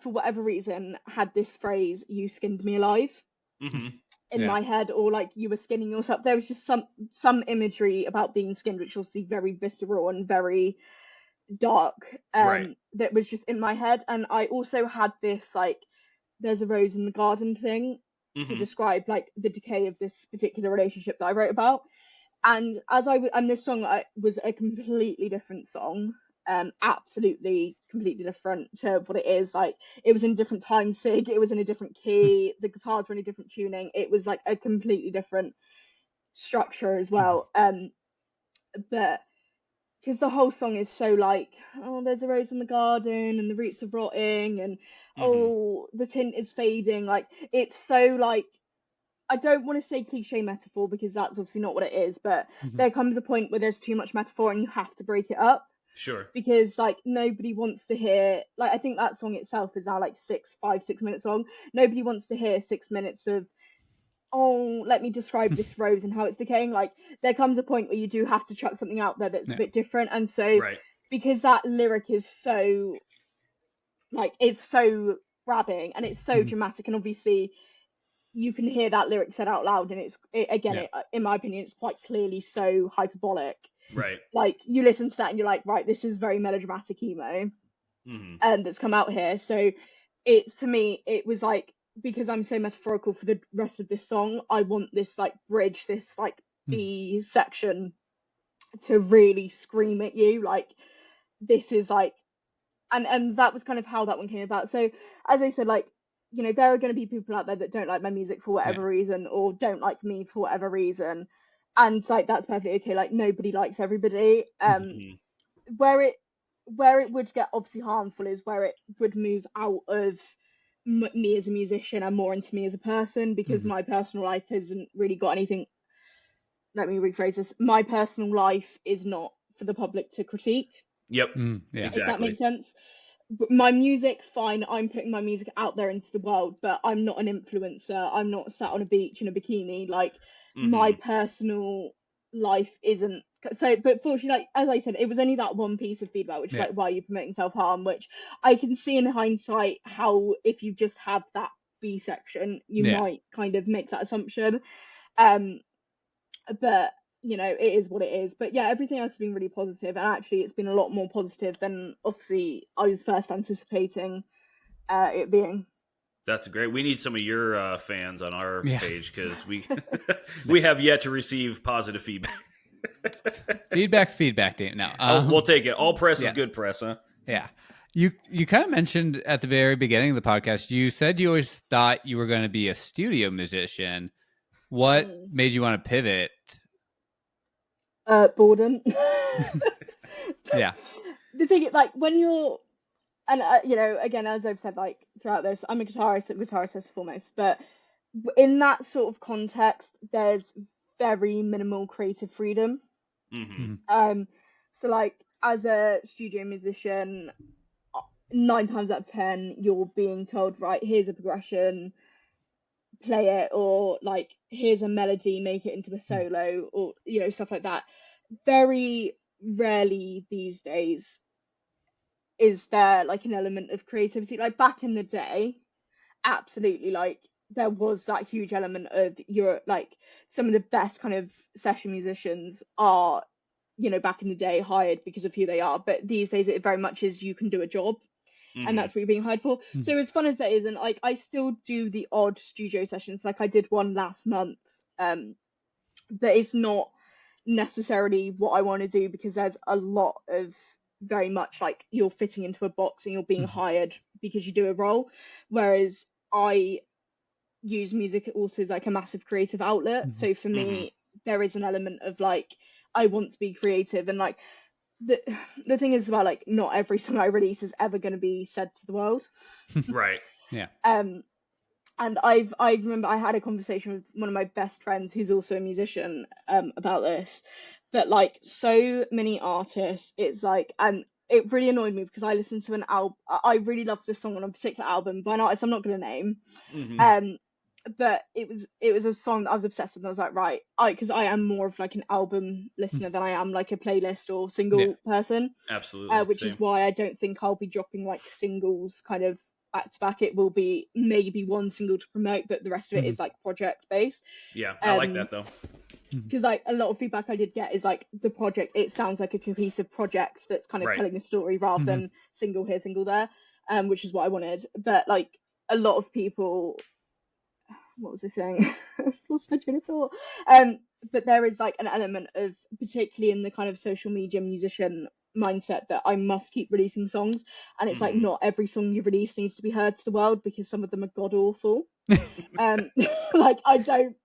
for whatever reason had this phrase, "you skinned me alive," in my head, or like you were skinning yourself. There was just some imagery about being skinned, which was obviously very visceral and very dark, that was just in my head. And I also had this like, there's a rose in the garden thing to describe like the decay of this particular relationship that I wrote about. And and this song was a completely different song, absolutely completely different to what it is. Like, it was in a different time sig, it was in a different key, the guitars were in a different tuning, it was like a completely different structure as well. But because the whole song is so like, oh, there's a rose in the garden and the roots are rotting, and oh, the tint is fading, like, it's so like, I don't want to say cliche metaphor because that's obviously not what it is, but there comes a point where there's too much metaphor and you have to break it up. Sure. Because like nobody wants to hear, like, I think that song itself is now like 6 minutes long. Nobody wants to hear 6 minutes of, oh, let me describe this rose and how it's decaying. Like, there comes a point where you do have to chuck something out there that's a bit different. And so because that lyric is so like, it's so grabbing and it's so dramatic, and obviously you can hear that lyric said out loud, and it, in my opinion, it's quite clearly so hyperbolic. Right. Like, you listen to that and you're like, right, this is very melodramatic emo, that's come out here. So to me, it was like, because I'm so metaphorical for the rest of this song, I want this like bridge, this like B section to really scream at you, like, this is like, and that was kind of how that one came about. So as I said, like, you know, there are going to be people out there that don't like my music for whatever reason, or don't like me for whatever reason, and like, that's perfectly okay. Like, nobody likes everybody. Where it would get obviously harmful is where it would move out of me as a musician and more into me as a person, because my personal life hasn't really got anything. Let me rephrase this: my personal life is not for the public to critique. Yep. Exactly. If that makes sense. My music, fine, I'm putting my music out there into the world, but I'm not an influencer. I'm not sat on a beach in a bikini. Like, my personal life isn't. So, but fortunately, like, as I said, it was only that one piece of feedback, which is like, why are you promoting self-harm? Which I can see in hindsight how, if you just have that B section, you might kind of make that assumption. But you know, it is what it is. But yeah, everything else has been really positive, and actually it's been a lot more positive than obviously I was first anticipating it being. That's great. We need some of your fans on our page, because we have yet to receive positive feedback. Feedback's feedback, Dave. No, we'll take it. All press is good press, huh? Yeah. You kind of mentioned at the very beginning of the podcast, you said you always thought you were going to be a studio musician. What made you want to pivot? Boredom. Yeah. The thing, like, when you're, and you know, again, as I've said, like, throughout this, I'm a guitarist first and foremost, but in that sort of context, there's very minimal creative freedom. So like, as a studio musician, 9 times out of 10 you're being told, right, here's a progression, play it, or like, here's a melody, make it into a solo, or, you know, stuff like that. Very rarely these days is there like an element of creativity. Like, back in the day, absolutely, like, there was that huge element of like, some of the best kind of session musicians are, you know, back in the day, hired because of who they are, but these days it very much is, you can do a job, and that's what you're being hired for. So as fun as that is, and like, I still do the odd studio sessions, like I did one last month, but it's not necessarily what I want to do, because there's a lot of very much like you're fitting into a box and you're being hired because you do a role, whereas I use music also as like a massive creative outlet. So for me, there is an element of like I want to be creative, and like the thing is about like not every song I release is ever going to be said to the world. Right. Yeah. And I remember I had a conversation with one of my best friends who's also a musician about this, but like so many artists, it's like, and it really annoyed me because I listened to an album, I really loved this song on a particular album by an artist I'm not going to name, but it was a song that I was obsessed with, and I was like, right, because I am more of like an album listener than I am like a playlist or single person. Absolutely. Which is why I don't think I'll be dropping like singles kind of back to back. It will be maybe one single to promote, but the rest of it is like project based. Yeah, I like that though. Because like a lot of feedback I did get is like the project, it sounds like a cohesive project that's kind of telling a story rather than single here, single there, which is what I wanted. But like a lot of people, what was I saying? I lost my train of thought. But there is like an element of, particularly in the kind of social media musician mindset, that I must keep releasing songs, and it's like not every song you release needs to be heard to the world, because some of them are god awful. Like I don't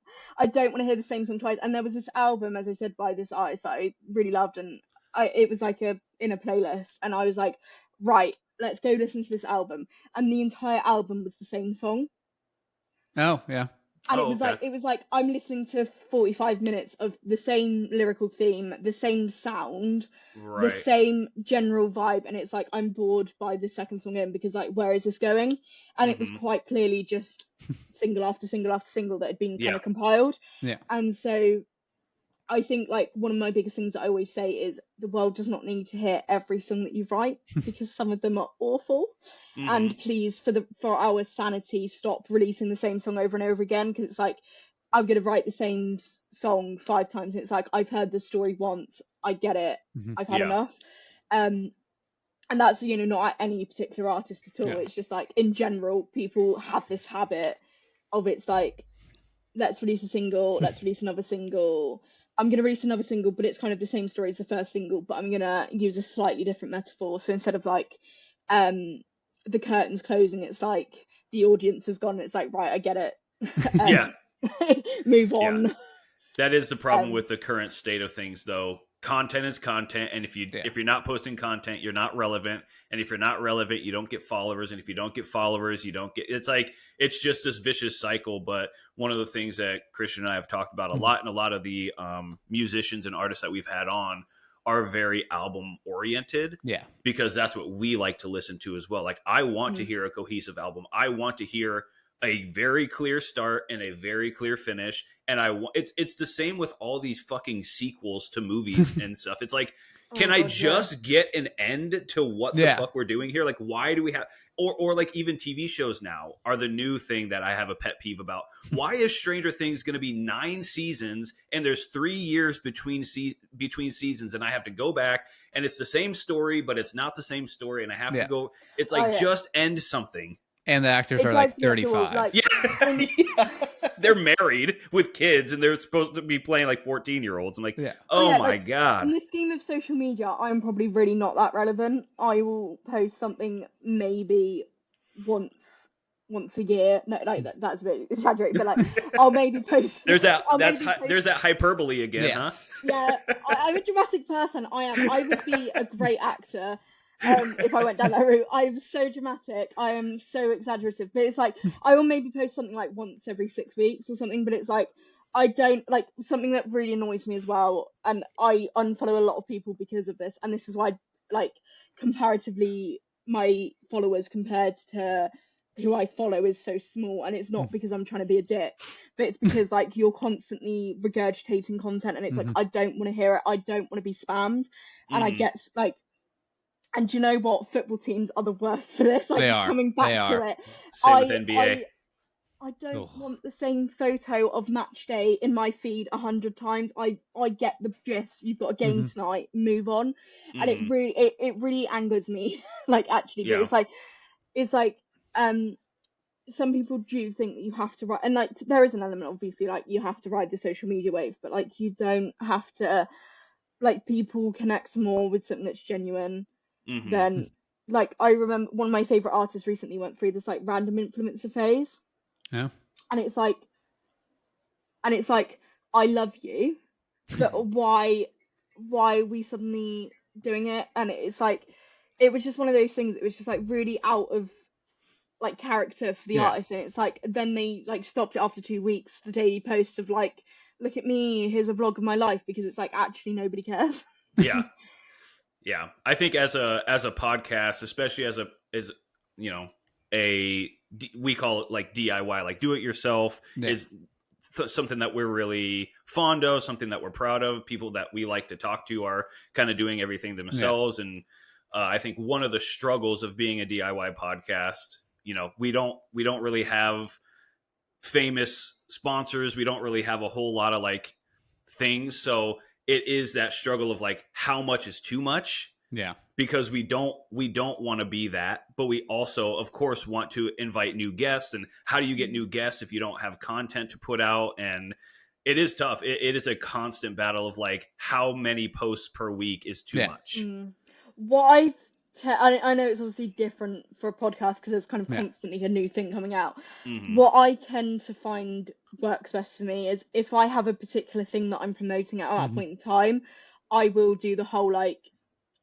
want to hear the same song twice. And there was this album, as I said, by this artist that I really loved, and it was like in a playlist, and I was like, right, let's go listen to this album, and the entire album was the same song. Oh yeah. And it was like I'm listening to 45 minutes of the same lyrical theme, the same sound, the same general vibe, and it's like I'm bored by the second song in, because like, where is this going? And it was quite clearly just single after single after single that had been kind of compiled. Yeah. And so I think like one of my biggest things that I always say is the world does not need to hear every song that you write, because some of them are awful. And please, for our sanity, stop releasing the same song over and over again, because it's like I'm gonna write the same song 5 times, and it's like I've heard the story once, I get it, I've had enough. And that's, you know, not at any particular artist at all. It's just like in general, people have this habit of, it's like, let's release a single, let's release another single. I'm going to release another single, but it's kind of the same story as the first single, but I'm going to use a slightly different metaphor. So instead of like the curtains closing, it's like the audience has gone, it's like, right, I get it. Move on. That is the problem with the current state of things, though. Content is content, and if you're not posting content, you're not relevant. And if you're not relevant, you don't get followers. And if you don't get followers, you don't get. It's like it's just this vicious cycle. But one of the things that Christian and I have talked about a lot, and a lot of the musicians and artists that we've had on are very album oriented. Yeah, because that's what we like to listen to as well. Like I want to hear a cohesive album. I want to hear a very clear start and a very clear finish, and it's the same with all these fucking sequels to movies and stuff. It's like, can I just get an end to what the fuck we're doing here? Like, why do we have, or like even TV shows now are the new thing that I have a pet peeve about. Why is Stranger Things going to be 9 seasons and there's 3 years between seasons, and I have to go back and it's the same story, but it's not the same story, and I have to go. It's like, just end something. And the actors are like 35. Like, They're married with kids, and they're supposed to be playing like 14-year-olds. I'm like, oh my God. In the scheme of social media, I'm probably really not that relevant. I will post something maybe once a year. No, like that's a bit exaggerated, but like I'll maybe post. There's that hyperbole again, huh? Yeah, I'm a dramatic person. I would be a great actor. If I went down that route. I'm so dramatic, I am so exaggerative, but it's like I will maybe post something like once every 6 weeks or something, but it's like I don't like, something that really annoys me as well, and I unfollow a lot of people because of this, and this is why, like, comparatively my followers compared to who I follow is so small, and it's not because I'm trying to be a dick, but it's because like you're constantly regurgitating content, and it's like I don't want to hear it, I don't want to be spammed, and I get like. And do you know what? Football teams are the worst for this. Like, coming back to it. Same with NBA. I don't want the same photo of match day in my feed 100 times. I get the gist. You've got a game tonight. Move on. And it really angers me. Like, actually, but it's like some people do think that you have to write, and like there is an element, obviously, like you have to ride the social media wave, but like you don't have to. Like people connect more with something that's genuine than like I remember one of my favorite artists recently went through this like random influencer phase. Yeah. And it's like I love you, but why are we suddenly doing it? And it's like it was just one of those things. It was just like really out of like character for the artist, and it's like then they like stopped it after 2 weeks. The daily posts of like, look at me, here's a vlog of my life, because it's like actually nobody cares. Yeah. I think as a podcast, especially as you know, we call it like DIY, like do it yourself, is something that we're really fond of, something that we're proud of. People that we like to talk to are kind of doing everything themselves. And I think one of the struggles of being a DIY podcast, you know, we don't really have famous sponsors. We don't really have a whole lot of like things. So it is that struggle of like, how much is too much? Yeah. Because we don't want to be that, but we also, of course, want to invite new guests. And how do you get new guests if you don't have content to put out? And it is tough. It is a constant battle of like, how many posts per week is too much? What I know it's obviously different for a podcast because there's kind of constantly a new thing coming out. What I tend to find works best for me is if I have a particular thing that I'm promoting at that point in time, I will do the whole like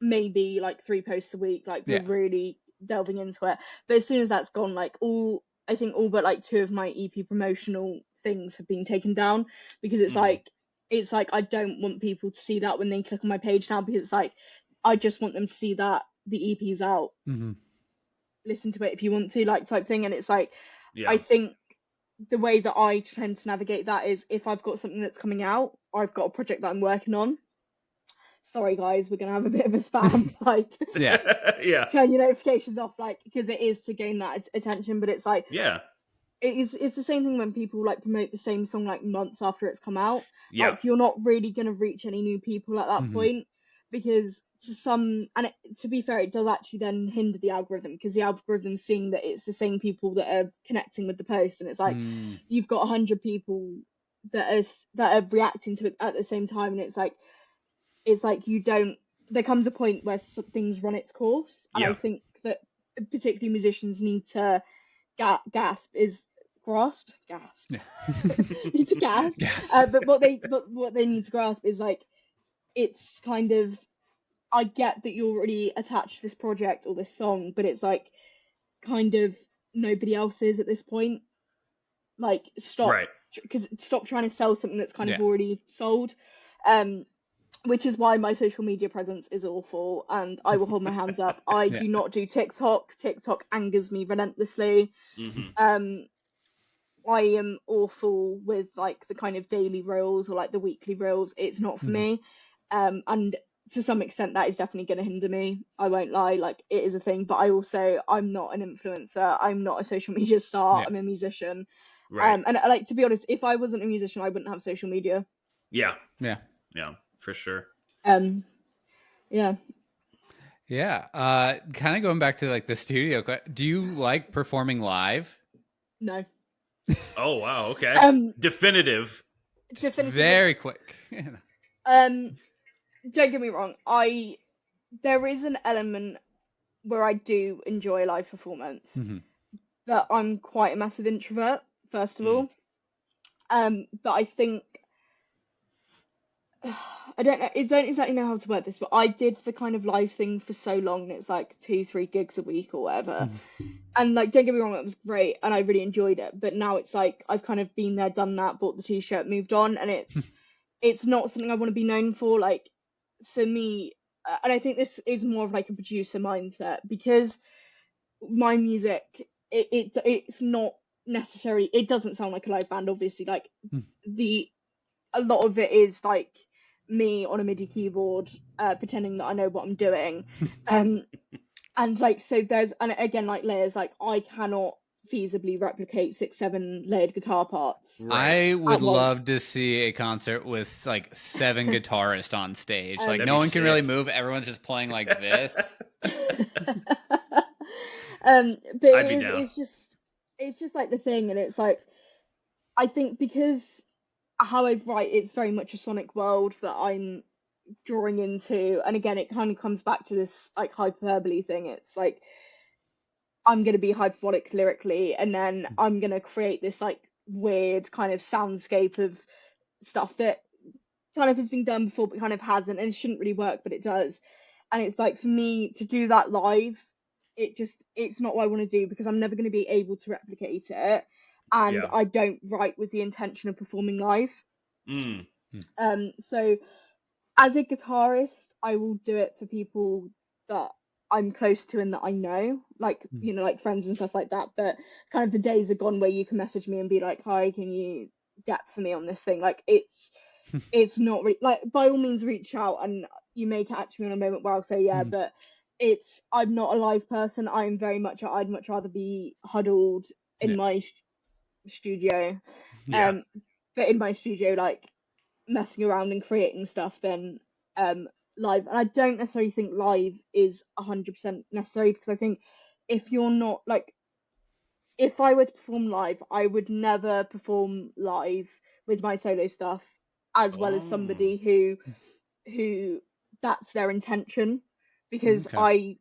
maybe like 3 posts a week, like we're really delving into it. But as soon as that's gone, like I think all but like 2 of my EP promotional things have been taken down, because it's like I don't want people to see that when they click on my page now, because it's like I just want them to see that the EP's out. Listen to it if you want to, like type thing. And it's like I think the way that I tend to navigate that is if I've got something that's coming out, or I've got a project that I'm working on. Sorry guys, we're gonna have a bit of a spam. Like turn your notifications off, like, because it is to gain that attention. But it's like it's the same thing when people like promote the same song like months after it's come out. Like you're not really gonna reach any new people at that point, because to be fair, it does actually then hinder the algorithm, because the algorithm's seeing that it's the same people that are connecting with the post, and it's like you've got 100 people that are reacting to it at the same time, and it's like there comes a point where things run its course, and I think that particularly musicians need to grasp. Need to gasp. But what they need to grasp is like, it's kind of, I get that you're already attached to this project or this song, but it's like kind of nobody else is at this point. Like stop trying to sell something that's kind of already sold. Which is why my social media presence is awful, and I will hold my hands up. I do not do TikTok. TikTok angers me relentlessly. I am awful with like the kind of daily reels or like the weekly reels. It's not for me. And to some extent that is definitely going to hinder me. I won't lie, like it is a thing, but I'm not an influencer. I'm not a social media star. I'm a musician. And like, to be honest, if I wasn't a musician, I wouldn't have social media. Yeah, for sure. Kind of going back to like the studio, do you like performing live? No. Oh wow, okay. Definitive. Very quick. Don't get me wrong, there is an element where I do enjoy live performance, but I'm quite a massive introvert, first of all. But I think I don't exactly know how to word this, but I did the kind of live thing for so long, and it's like 2-3 gigs a week or whatever. And like, don't get me wrong, it was great and I really enjoyed it. But now it's like I've kind of been there, done that, bought the t-shirt, moved on, and it's not something I want to be known for. Like for me, and I think this is more of like a producer mindset, because my music, it's not necessary. It doesn't sound like a live band, obviously. Like a lot of it is like me on a MIDI keyboard, pretending that I know what I'm doing. And like, so and again, like layers, like I cannot feasibly replicate 6-7 layered guitar parts. I would love to see a concert with like 7 guitarists on stage. Like no one can really move. Everyone's just playing like this. But it's just, it's just like the thing, and it's like I think because how I write, it's very much a sonic world that I'm drawing into, and again, it kind of comes back to this like hyperbole thing. It's like I'm gonna be hyperbolic lyrically, and then I'm gonna create this like weird kind of soundscape of stuff that kind of has been done before but kind of hasn't, and it shouldn't really work, but it does. And it's like for me to do that live, it's not what I want to do, because I'm never going to be able to replicate it, and I don't write with the intention of performing live. So as a guitarist, I will do it for people that I'm close to and that I know, like, you know, like friends and stuff like that. But kind of the days are gone where you can message me and be like, hi, can you depth for me on this thing? Like, it's not like, by all means reach out, and you may catch me on a moment where I'll say yeah, but I'm not a live person. I'm very much, I'd much rather be huddled in my studio, but in my studio, like messing around and creating stuff than live. And I don't necessarily think live is 100% necessary, because I think if you're not like, if I were to perform live, I would never perform live with my solo stuff as well as somebody who that's their intention, because I'm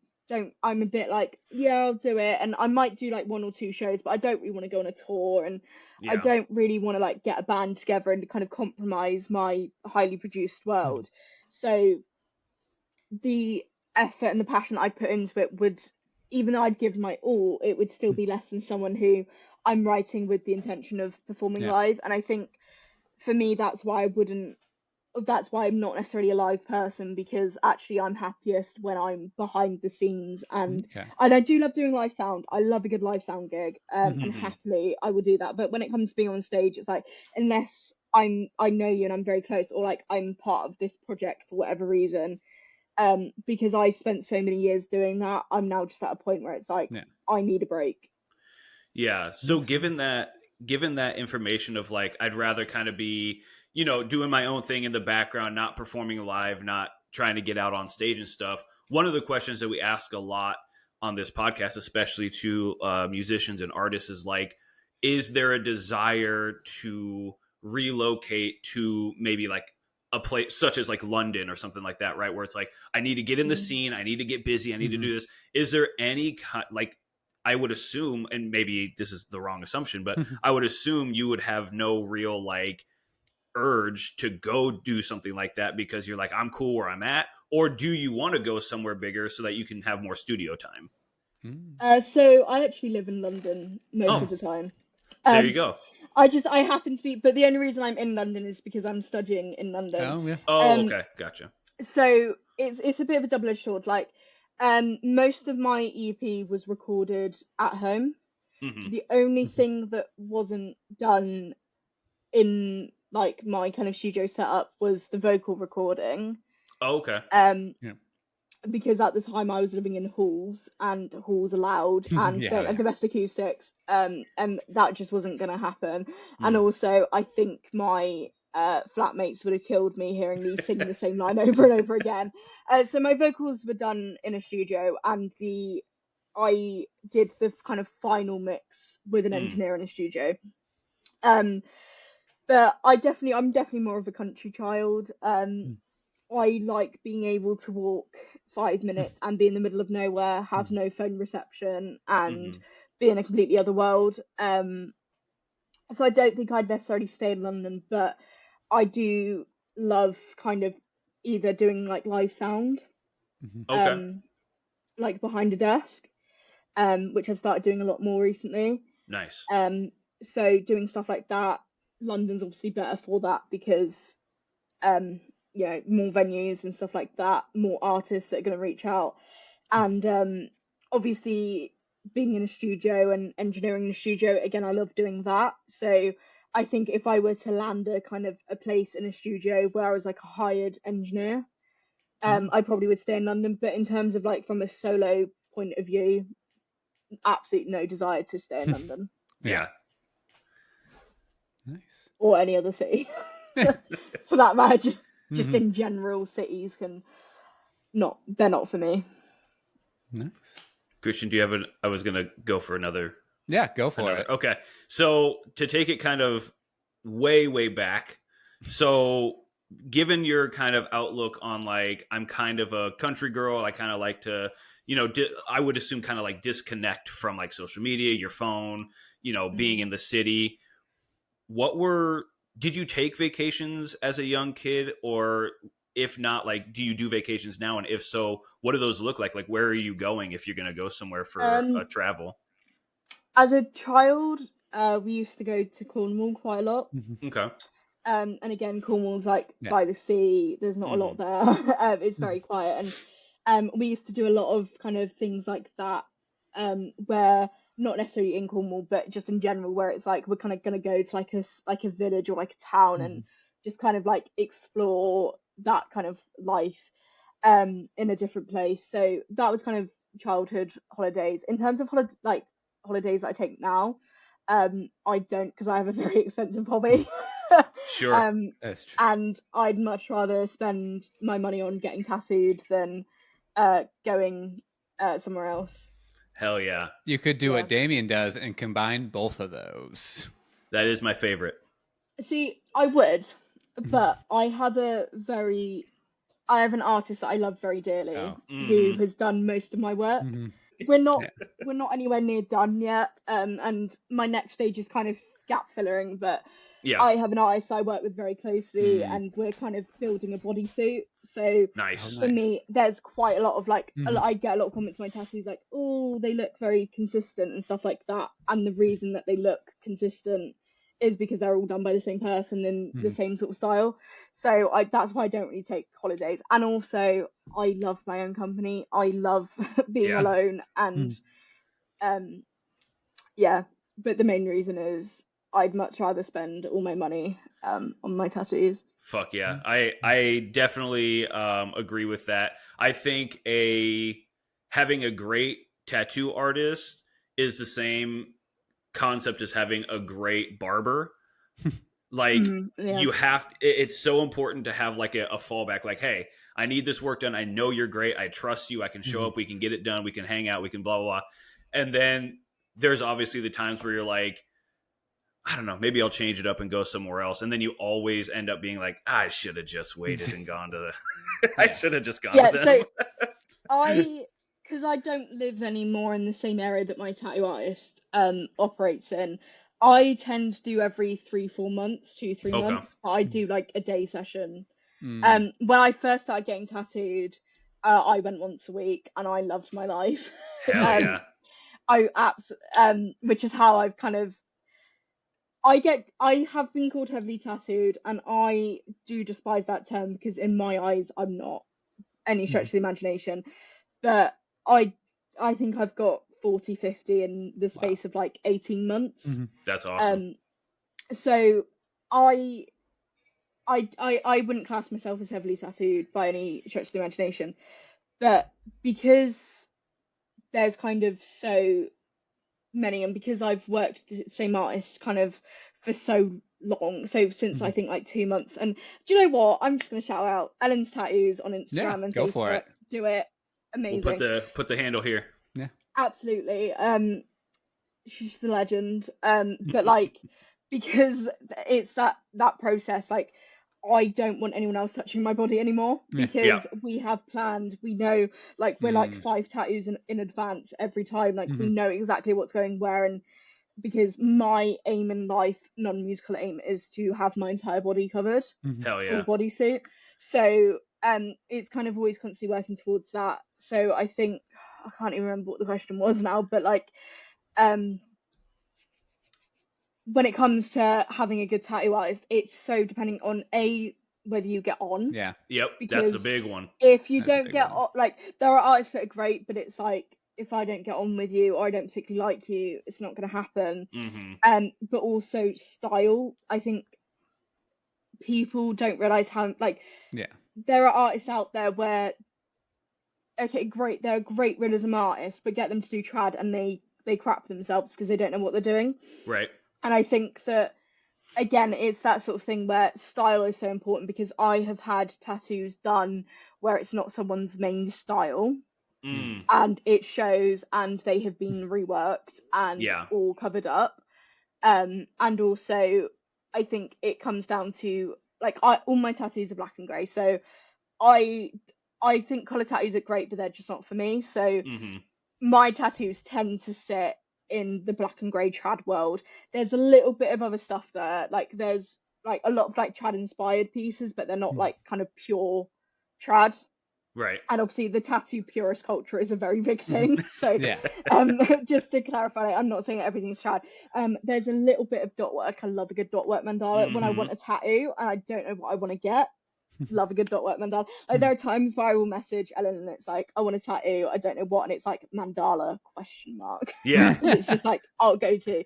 a bit like, yeah, I'll do it, and I might do like 1 or 2 shows, but I don't really want to go on a tour, and I don't really want to like get a band together and kind of compromise my highly produced world. So the effort and the passion I put into it would, even though I'd give my all, it would still be less than someone who I'm writing with the intention of performing live. And I think for me, that's why I'm not necessarily a live person, because actually I'm happiest when I'm behind the scenes, and I do love doing live sound. I love a good live sound gig, and happily I will do that. But when it comes to being on stage, it's like, unless I know you and I'm very close, or like I'm part of this project for whatever reason, because I spent so many years doing that, I'm now just at a point where it's like, I need a break. So given that information of like, I'd rather kind of be, you know, doing my own thing in the background, not performing live, not trying to get out on stage and stuff. One of the questions that we ask a lot on this podcast, especially to musicians and artists, is like, is there a desire to relocate to maybe like a place such as like London or something like that, right? Where it's like, I need to get in the scene, I need to get busy, I need to do this. Is there any like, I would assume, and maybe this is the wrong assumption, but I would assume you would have no real like urge to go do something like that, because you're like, I'm cool where I'm at? Or do you want to go somewhere bigger so that you can have more studio time? So I actually live in London most of the time. There you go. I happen to be, but the only reason I'm in London is because I'm studying in London. Okay, gotcha. So it's a bit of a double-edged sword. Like, most of my EP was recorded at home. The only thing that wasn't done in like my kind of studio setup was the vocal recording. Because at the time I was living in halls, and halls are loud and don't have the best acoustics, and that just wasn't going to happen. And also, I think my flatmates would have killed me hearing me sing the same line over and over again. So my vocals were done in a studio, and I did the kind of final mix with an engineer in a studio. But I'm definitely more of a country child. I like being able to walk 5 minutes and be in the middle of nowhere, have no phone reception, and be in a completely other world. So I don't think I'd necessarily stay in London, but I do love kind of either doing like live sound, like behind a desk, which I've started doing a lot more recently. Nice. So doing stuff like that, London's obviously better for that, because more venues and stuff like that, more artists that are going to reach out, and obviously being in a studio and engineering in a studio, again, I love doing that. So I think if I were to land a kind of a place in a studio where I was like a hired engineer, I probably would stay in London. But in terms of like from a solo point of view, absolutely no desire to stay in London. Nice. Or any other city for that matter. Just in general, cities they're not for me. Nice. Christian, do you have I was gonna go for another Yeah, go for it. Okay. So to take it kind of way back, so given your kind of outlook on like, I'm kind of a country girl, I kind of like to, I would assume kind of like disconnect from like social media, your phone, being in the city. Did you take vacations as a young kid, or if not, like, do you do vacations now? And if so, what do those look like? Like, where are you going if you're going to go somewhere for a travel? As a child, we used to go to Cornwall quite a lot. Okay. And again, Cornwall's like by the sea. There's not a lot there. It's very quiet, and we used to do a lot of kind of things like that, where not necessarily in Cornwall, but just in general, where it's like we're kind of going to go to like a village or like a town and just kind of like explore that kind of life in a different place. So that was kind of childhood holidays. In terms of holidays that I take now, I don't, because I have a very expensive hobby. Sure. That's true. And I'd much rather spend my money on getting tattooed than going somewhere else. Hell yeah. You could do what Damien does and combine both of those. That is my favorite. See, I would, but I have an artist that I love very dearly who has done most of my work. We're not anywhere near done yet, and my next stage is kind of gap filling, but I have an artist I work with very closely, and we're kind of building a bodysuit. So nice. For me, there's quite a lot of like, I get a lot of comments on my tattoos like, oh, they look very consistent and stuff like that. And the reason that they look consistent is because they're all done by the same person in the same sort of style. So that's why I don't really take holidays. And also, I love my own company. I love being alone, and but the main reason is I'd much rather spend all my money on my tattoos. Fuck yeah. I definitely agree with that. I think having a great tattoo artist is the same concept as having a great barber. Like it's so important to have like a fallback, like, hey, I need this work done. I know you're great. I trust you. I can show up. We can get it done. We can hang out. We can blah, blah, blah. And then there's obviously the times where you're like, I don't know, maybe I'll change it up and go somewhere else. And then you always end up being like, I should have just waited and gone to the, I should have just gone to them. So because I don't live anymore in the same area that my tattoo artist operates in, I tend to do every 3-4 months, 2-3 months. But I do like a day session. When I first started getting tattooed, I went once a week, and I loved my life. Hell yeah! Which is how I've kind of. I have been called heavily tattooed, and I do despise that term because in my eyes I'm not any stretch of the imagination. But I think I've got 40-50 in the space of like 18 months. That's awesome. So I wouldn't class myself as heavily tattooed by any stretch of the imagination, but because there's kind of so many, and because I've worked with the same artist kind of for so long, so since I think like 2 months. And do you know what? I'm just gonna shout out Ellen's Tattoos on Instagram and go Facebook. for it. Do it. Amazing. We'll put the handle here. Yeah. Absolutely. She's the legend. But like, because it's that process, like I don't want anyone else touching my body anymore, because we have planned, we know, like we're like 5 tattoos in advance every time, like we know exactly what's going where. And because my aim in life, non-musical aim, is to have my entire body covered. Hell yeah. Full bodysuit. So it's kind of always constantly working towards that. So I think, I can't even remember what the question was now, but like when it comes to having a good tattoo artist, it's so depending on whether you get on. Yeah. Yep. That's the big one. If you don't get on, like there are artists that are great, but it's like, if I don't get on with you or I don't particularly like you, it's not going to happen. But also style, I think people don't realize how, like, there are artists out there where, okay, great, they're a great realism artist, but get them to do trad and they crap themselves because they don't know what they're doing. Right. And I think that, again, it's that sort of thing where style is so important, because I have had tattoos done where it's not someone's main style. and it shows, and they have been reworked and all covered up. And also, I think it comes down to, like, all my tattoos are black and grey, so I think colour tattoos are great, but they're just not for me. So my tattoos tend to sit in the black and grey trad world. There's a little bit of other stuff there, like there's like a lot of like trad inspired pieces, but they're not like kind of pure trad. Right. And obviously the tattoo purist culture is a very big thing. So just to clarify, I'm not saying everything's trad. There's a little bit of dot work. I love a good dot work mandala when I want a tattoo and I don't know what I want to get. Love a good dot work mandala. Like there are times where I will message Ellen and it's like, I want a tattoo, I don't know what, and it's like mandala ? Yeah. It's just like I'll go to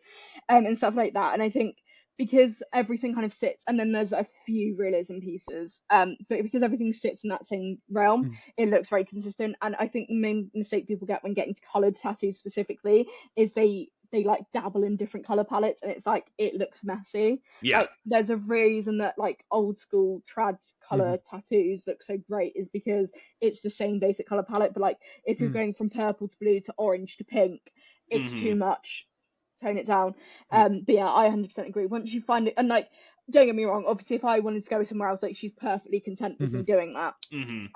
and stuff like that. And I think because everything kind of sits, and then there's a few realism pieces, but because everything sits in that same realm, it looks very consistent. And I think the main mistake people get when getting to coloured tattoos specifically is they like dabble in different colour palettes, and it's like it looks messy. Like there's a reason that like old school trad colour tattoos look so great is because it's the same basic colour palette, but like if you're going from purple to blue to orange to pink, it's too much. Tone it down. But yeah, I 100% agree. Once you find it, and like, don't get me wrong, obviously if I wanted to go somewhere else, like she's perfectly content with me doing that.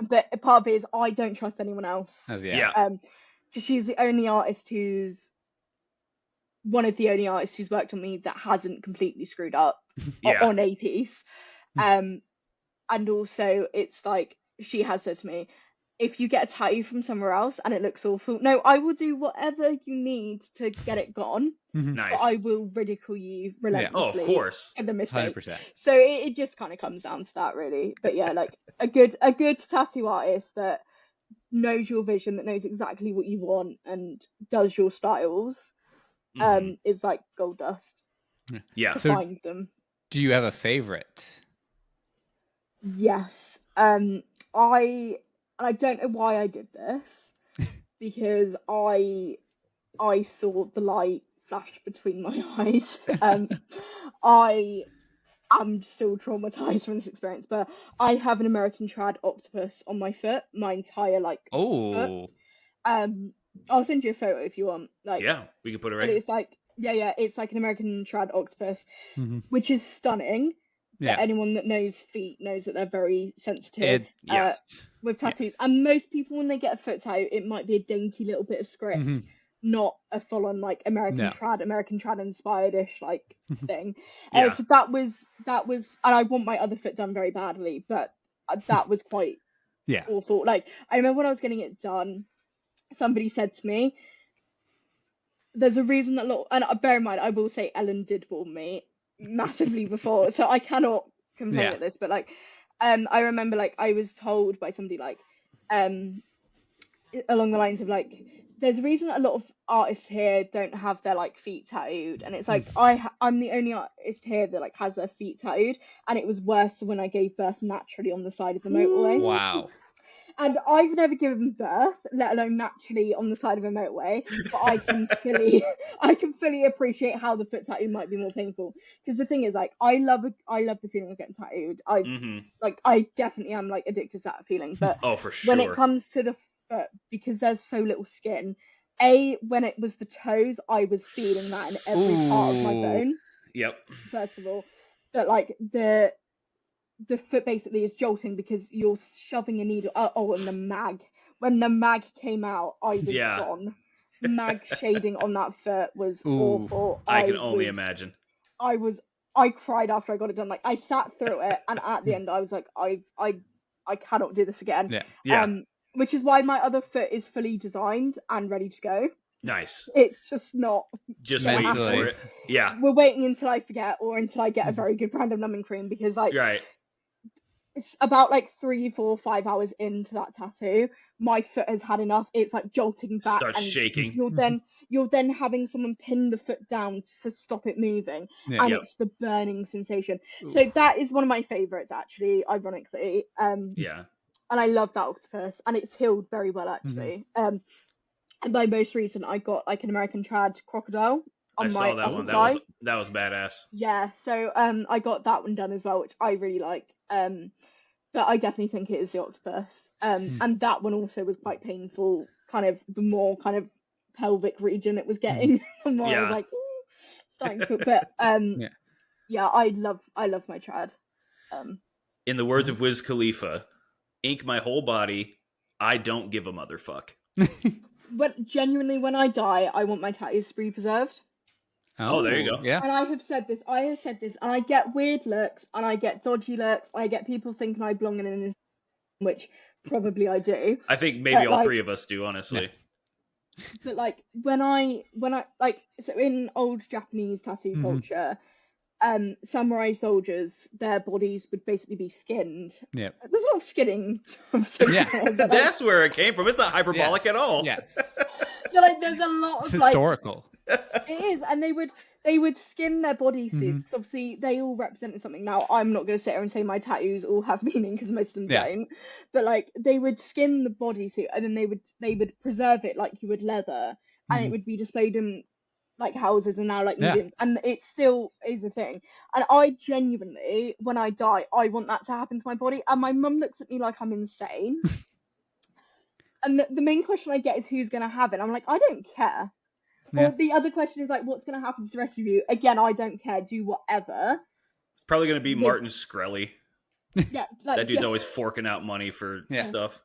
But a part of it is I don't trust anyone else. Because she's the only artist one of the only artists who's worked on me that hasn't completely screwed up on a piece. And also it's like she has said to me, if you get a tattoo from somewhere else and it looks awful, no, I will do whatever you need to get it gone. Nice. But I will ridicule you relentlessly. Of course. For the mistake. 100%. So it just kind of comes down to that, really. But yeah, like a good tattoo artist that knows your vision, that knows exactly what you want and does your styles, is like gold dust. Yeah. To find them. Do you have a favorite? Yes. I don't know why I did this, because I saw the light flash between my eyes. I am still traumatized from this experience, but I have an American trad octopus on my foot, my entire foot. I'll send you a photo if you want. Like, yeah, we can put it right. But it's like, it's like an American trad octopus, which is stunning. Yeah. Anyone that knows feet knows that they're very sensitive with tattoos. Yes. And most people, when they get a foot tattoo, it might be a dainty little bit of script, not a full-on like American trad inspired-ish like thing. So that was, and I want my other foot done very badly, but that was quite awful. Like I remember when I was getting it done, somebody said to me, "There's a reason that and bear in mind, I will say Ellen did warn me massively before, so I cannot complain at this, but like I remember like I was told by somebody like along the lines of like, there's a reason that a lot of artists here don't have their like feet tattooed, and it's like I'm the only artist here that like has their feet tattooed, and it was worse than when I gave birth naturally on the side of the motorway." Wow. And I've never given birth, let alone naturally on the side of a motorway. But I can fully appreciate how the foot tattoo might be more painful. Because the thing is, like, I love the feeling of getting tattooed. I definitely am like addicted to that feeling. But for sure. When it comes to the foot, because there's so little skin, when it was the toes, I was feeling that in every part of my bone. Yep. First of all, but like the foot basically is jolting because you're shoving a needle. And the mag. When the mag came out, I was gone. Mag shading on that foot was awful. I can only imagine. I cried after I got it done. Like I sat through it, and at the end, I was like, I cannot do this again. Yeah. Which is why my other foot is fully designed and ready to go. Nice. It's just not. Just waiting for it. Yeah. We're waiting until I forget, or until I get a very good brand of numbing cream, because like. Right. It's about like 3, 4, 5 hours into that tattoo, my foot has had enough. It's like jolting back, starts shaking. You're then having someone pin the foot down to stop it moving, and it's the burning sensation. Ooh. So that is one of my favorites, actually, ironically. And I love that octopus, and it's healed very well, actually. And by most recent, I got like an American trad crocodile. I saw that one. That was badass. Yeah, so I got that one done as well, which I really like. But I definitely think it is the octopus. And that one also was quite painful, kind of the more kind of pelvic region it was getting, the more I was like, ooh, starting to. But yeah, I love my trad. In the words of Wiz Khalifa, ink my whole body. I don't give a motherfuck. But genuinely, when I die, I want my tattoos to be preserved. Oh, there you go. Yeah. And I have said this, and I get weird looks, and I get dodgy looks, I get people thinking I belong in an, which probably I do. I think maybe all three of us do, honestly. Yeah. But like when I like, so in old Japanese tattoo culture, samurai soldiers, their bodies would basically be skinned. Yeah. There's a lot of skinning. That's where it came from. It's not hyperbolic at all. Yes. So like, there's a lot of historical. It is, and they would skin their bodysuits because obviously they all represented something. Now I'm not going to sit here and say my tattoos all have meaning because most of them don't, but like they would skin the bodysuit and then they would preserve it like you would leather, and it would be displayed in like houses and now like museums, and it still is a thing. And I genuinely, when I die, I want that to happen to my body. And my mum looks at me like I'm insane. And the main question I get is who's going to have it. I'm like, I don't care. Or the other question is like, what's going to happen to the rest of you? Again, I don't care. Do whatever. It's probably going to be Martin Shkreli. Yeah, like, that dude's always forking out money for stuff.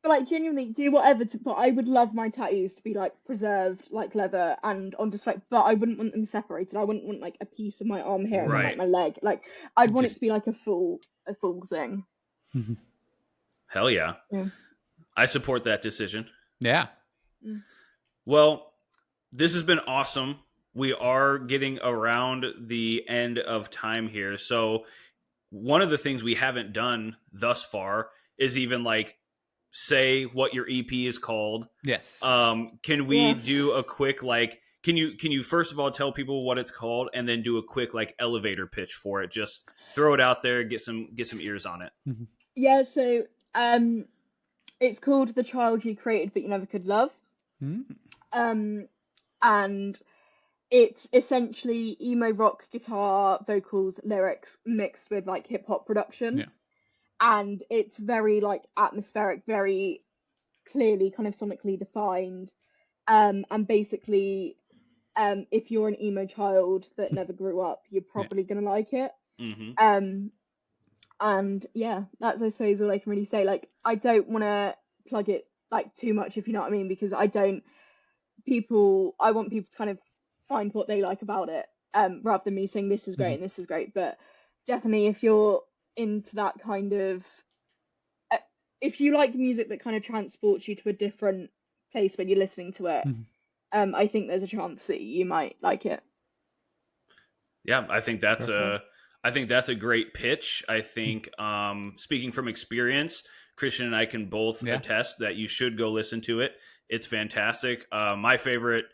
But like, genuinely, do whatever. But I would love my tattoos to be like preserved, like leather, and on display. But I wouldn't want them separated. I wouldn't want like a piece of my arm here and like my leg. Like, I'd want it to be like a full thing. Hell yeah. I support that decision. Yeah. Well, this has been awesome. We are getting around the end of time here. So one of the things we haven't done thus far is even like say what your EP is called. Yes. Can we do a quick like can you first of all tell people what it's called and then do a quick like elevator pitch for it? Just throw it out there, get some ears on it. Yeah, so it's called The Child You Created But You Never Could Love. And it's essentially emo rock guitar, vocals, lyrics mixed with like hip hop production. Yeah. And it's very like atmospheric, very clearly kind of sonically defined. And basically, if you're an emo child that never grew up, you're probably going to like it. And yeah, that's I suppose all I can really say. Like, I don't want to plug it like too much, if you know what I mean, because I want people to kind of find what they like about it, rather than me saying this is great and this is great. But definitely, if you're into that kind of, if you like music that kind of transports you to a different place when you're listening to it, I think there's a chance that you might like it. Yeah, I think that's a great pitch. I think, speaking from experience, Christian and I can both attest that you should go listen to it. It's fantastic. My favorite,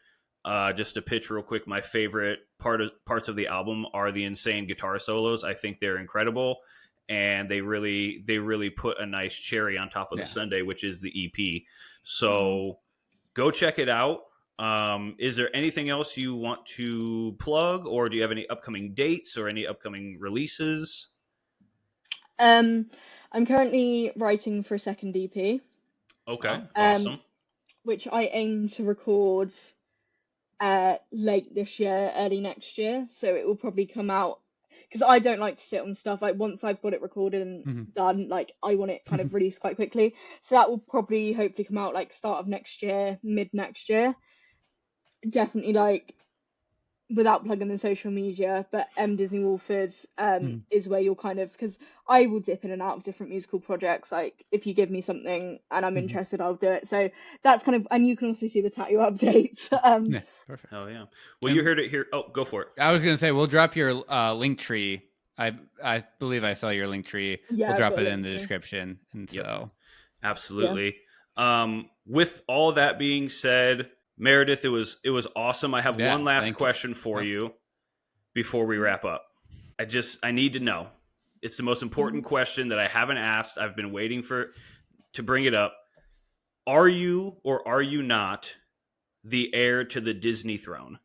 just to pitch real quick, my favorite parts of the album are the insane guitar solos. I think they're incredible, and they really put a nice cherry on top of the sundae, which is the EP. So go check it out. Is there anything else you want to plug, or do you have any upcoming dates or any upcoming releases? I'm currently writing for a second EP. Okay, awesome. Which I aim to record late this year, early next year. So it will probably come out, because I don't like to sit on stuff. Like, once I've got it recorded and done, like, I want it kind of released quite quickly. So that will probably hopefully come out like start of next year, mid next year. Definitely, like, without plugging the social media, but mdisneywalford is where you'll kind of, because I will dip in and out of different musical projects. Like, if you give me something and I'm interested, I'll do it. So that's kind of, and you can also see the tattoo updates. Yeah, perfect. Hell yeah. Well, you heard it here. Oh, go for it. I was going to say, we'll drop your link tree. I believe I saw your link tree. Yeah, we'll drop it in the description. And so. Absolutely. Yeah. With all that being said, Meredith, it was awesome. I have one last question for you before we wrap up. I need to know. It's the most important question that I haven't asked. I've been waiting to bring it up. Are you or are you not the heir to the Disney throne?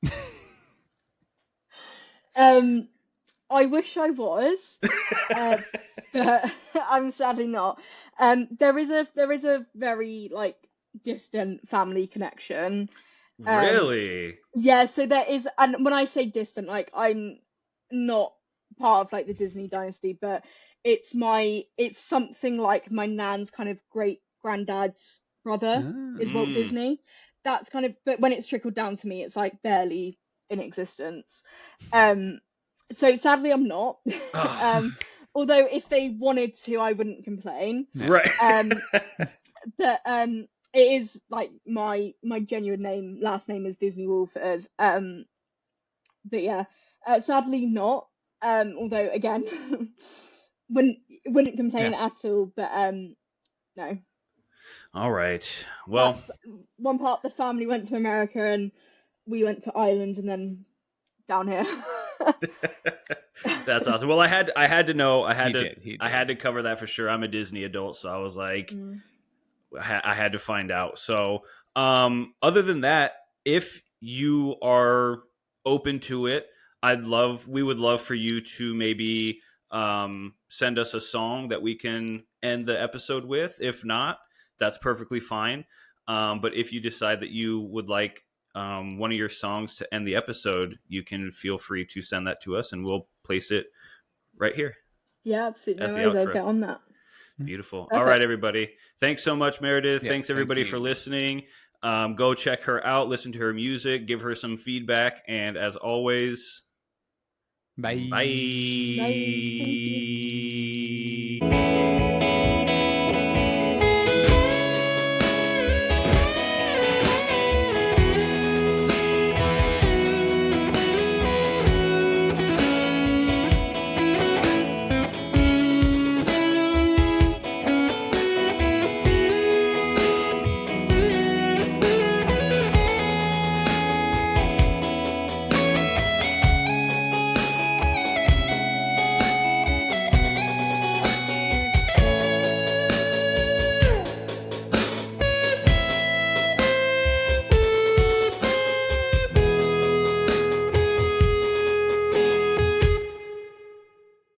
I wish I was, but I'm sadly not. There is a very like distant family connection. Really? Yeah, so there is, and when I say distant, like I'm not part of like the Disney dynasty, but it's something like my nan's kind of great granddad's brother is Walt Disney. That's kind of, but when it's trickled down to me, it's like barely in existence. So sadly I'm not. Although if they wanted to, I wouldn't complain. Right. But it is like my genuine last name is Disney-Walford. But yeah, sadly not. Although again, wouldn't complain at all. But no. All right. Well, one part of the family went to America, and we went to Ireland, and then down here. That's awesome. Well, I had to know. I had to cover that for sure. I'm a Disney adult, so I was like, I had to find out. So, other than that, if you are open to it, we would love for you to maybe send us a song that we can end the episode with. If not, that's perfectly fine. But if you decide that you would like one of your songs to end the episode, you can feel free to send that to us, and we'll place it right here. Yeah, absolutely. No worries, I'll get on that. Beautiful. Perfect. All right, everybody. Thanks so much, Meredith. Yes, thanks, everybody, for listening. Go check her out, listen to her music, give her some feedback, and as always, bye. Bye. Bye. Thank you.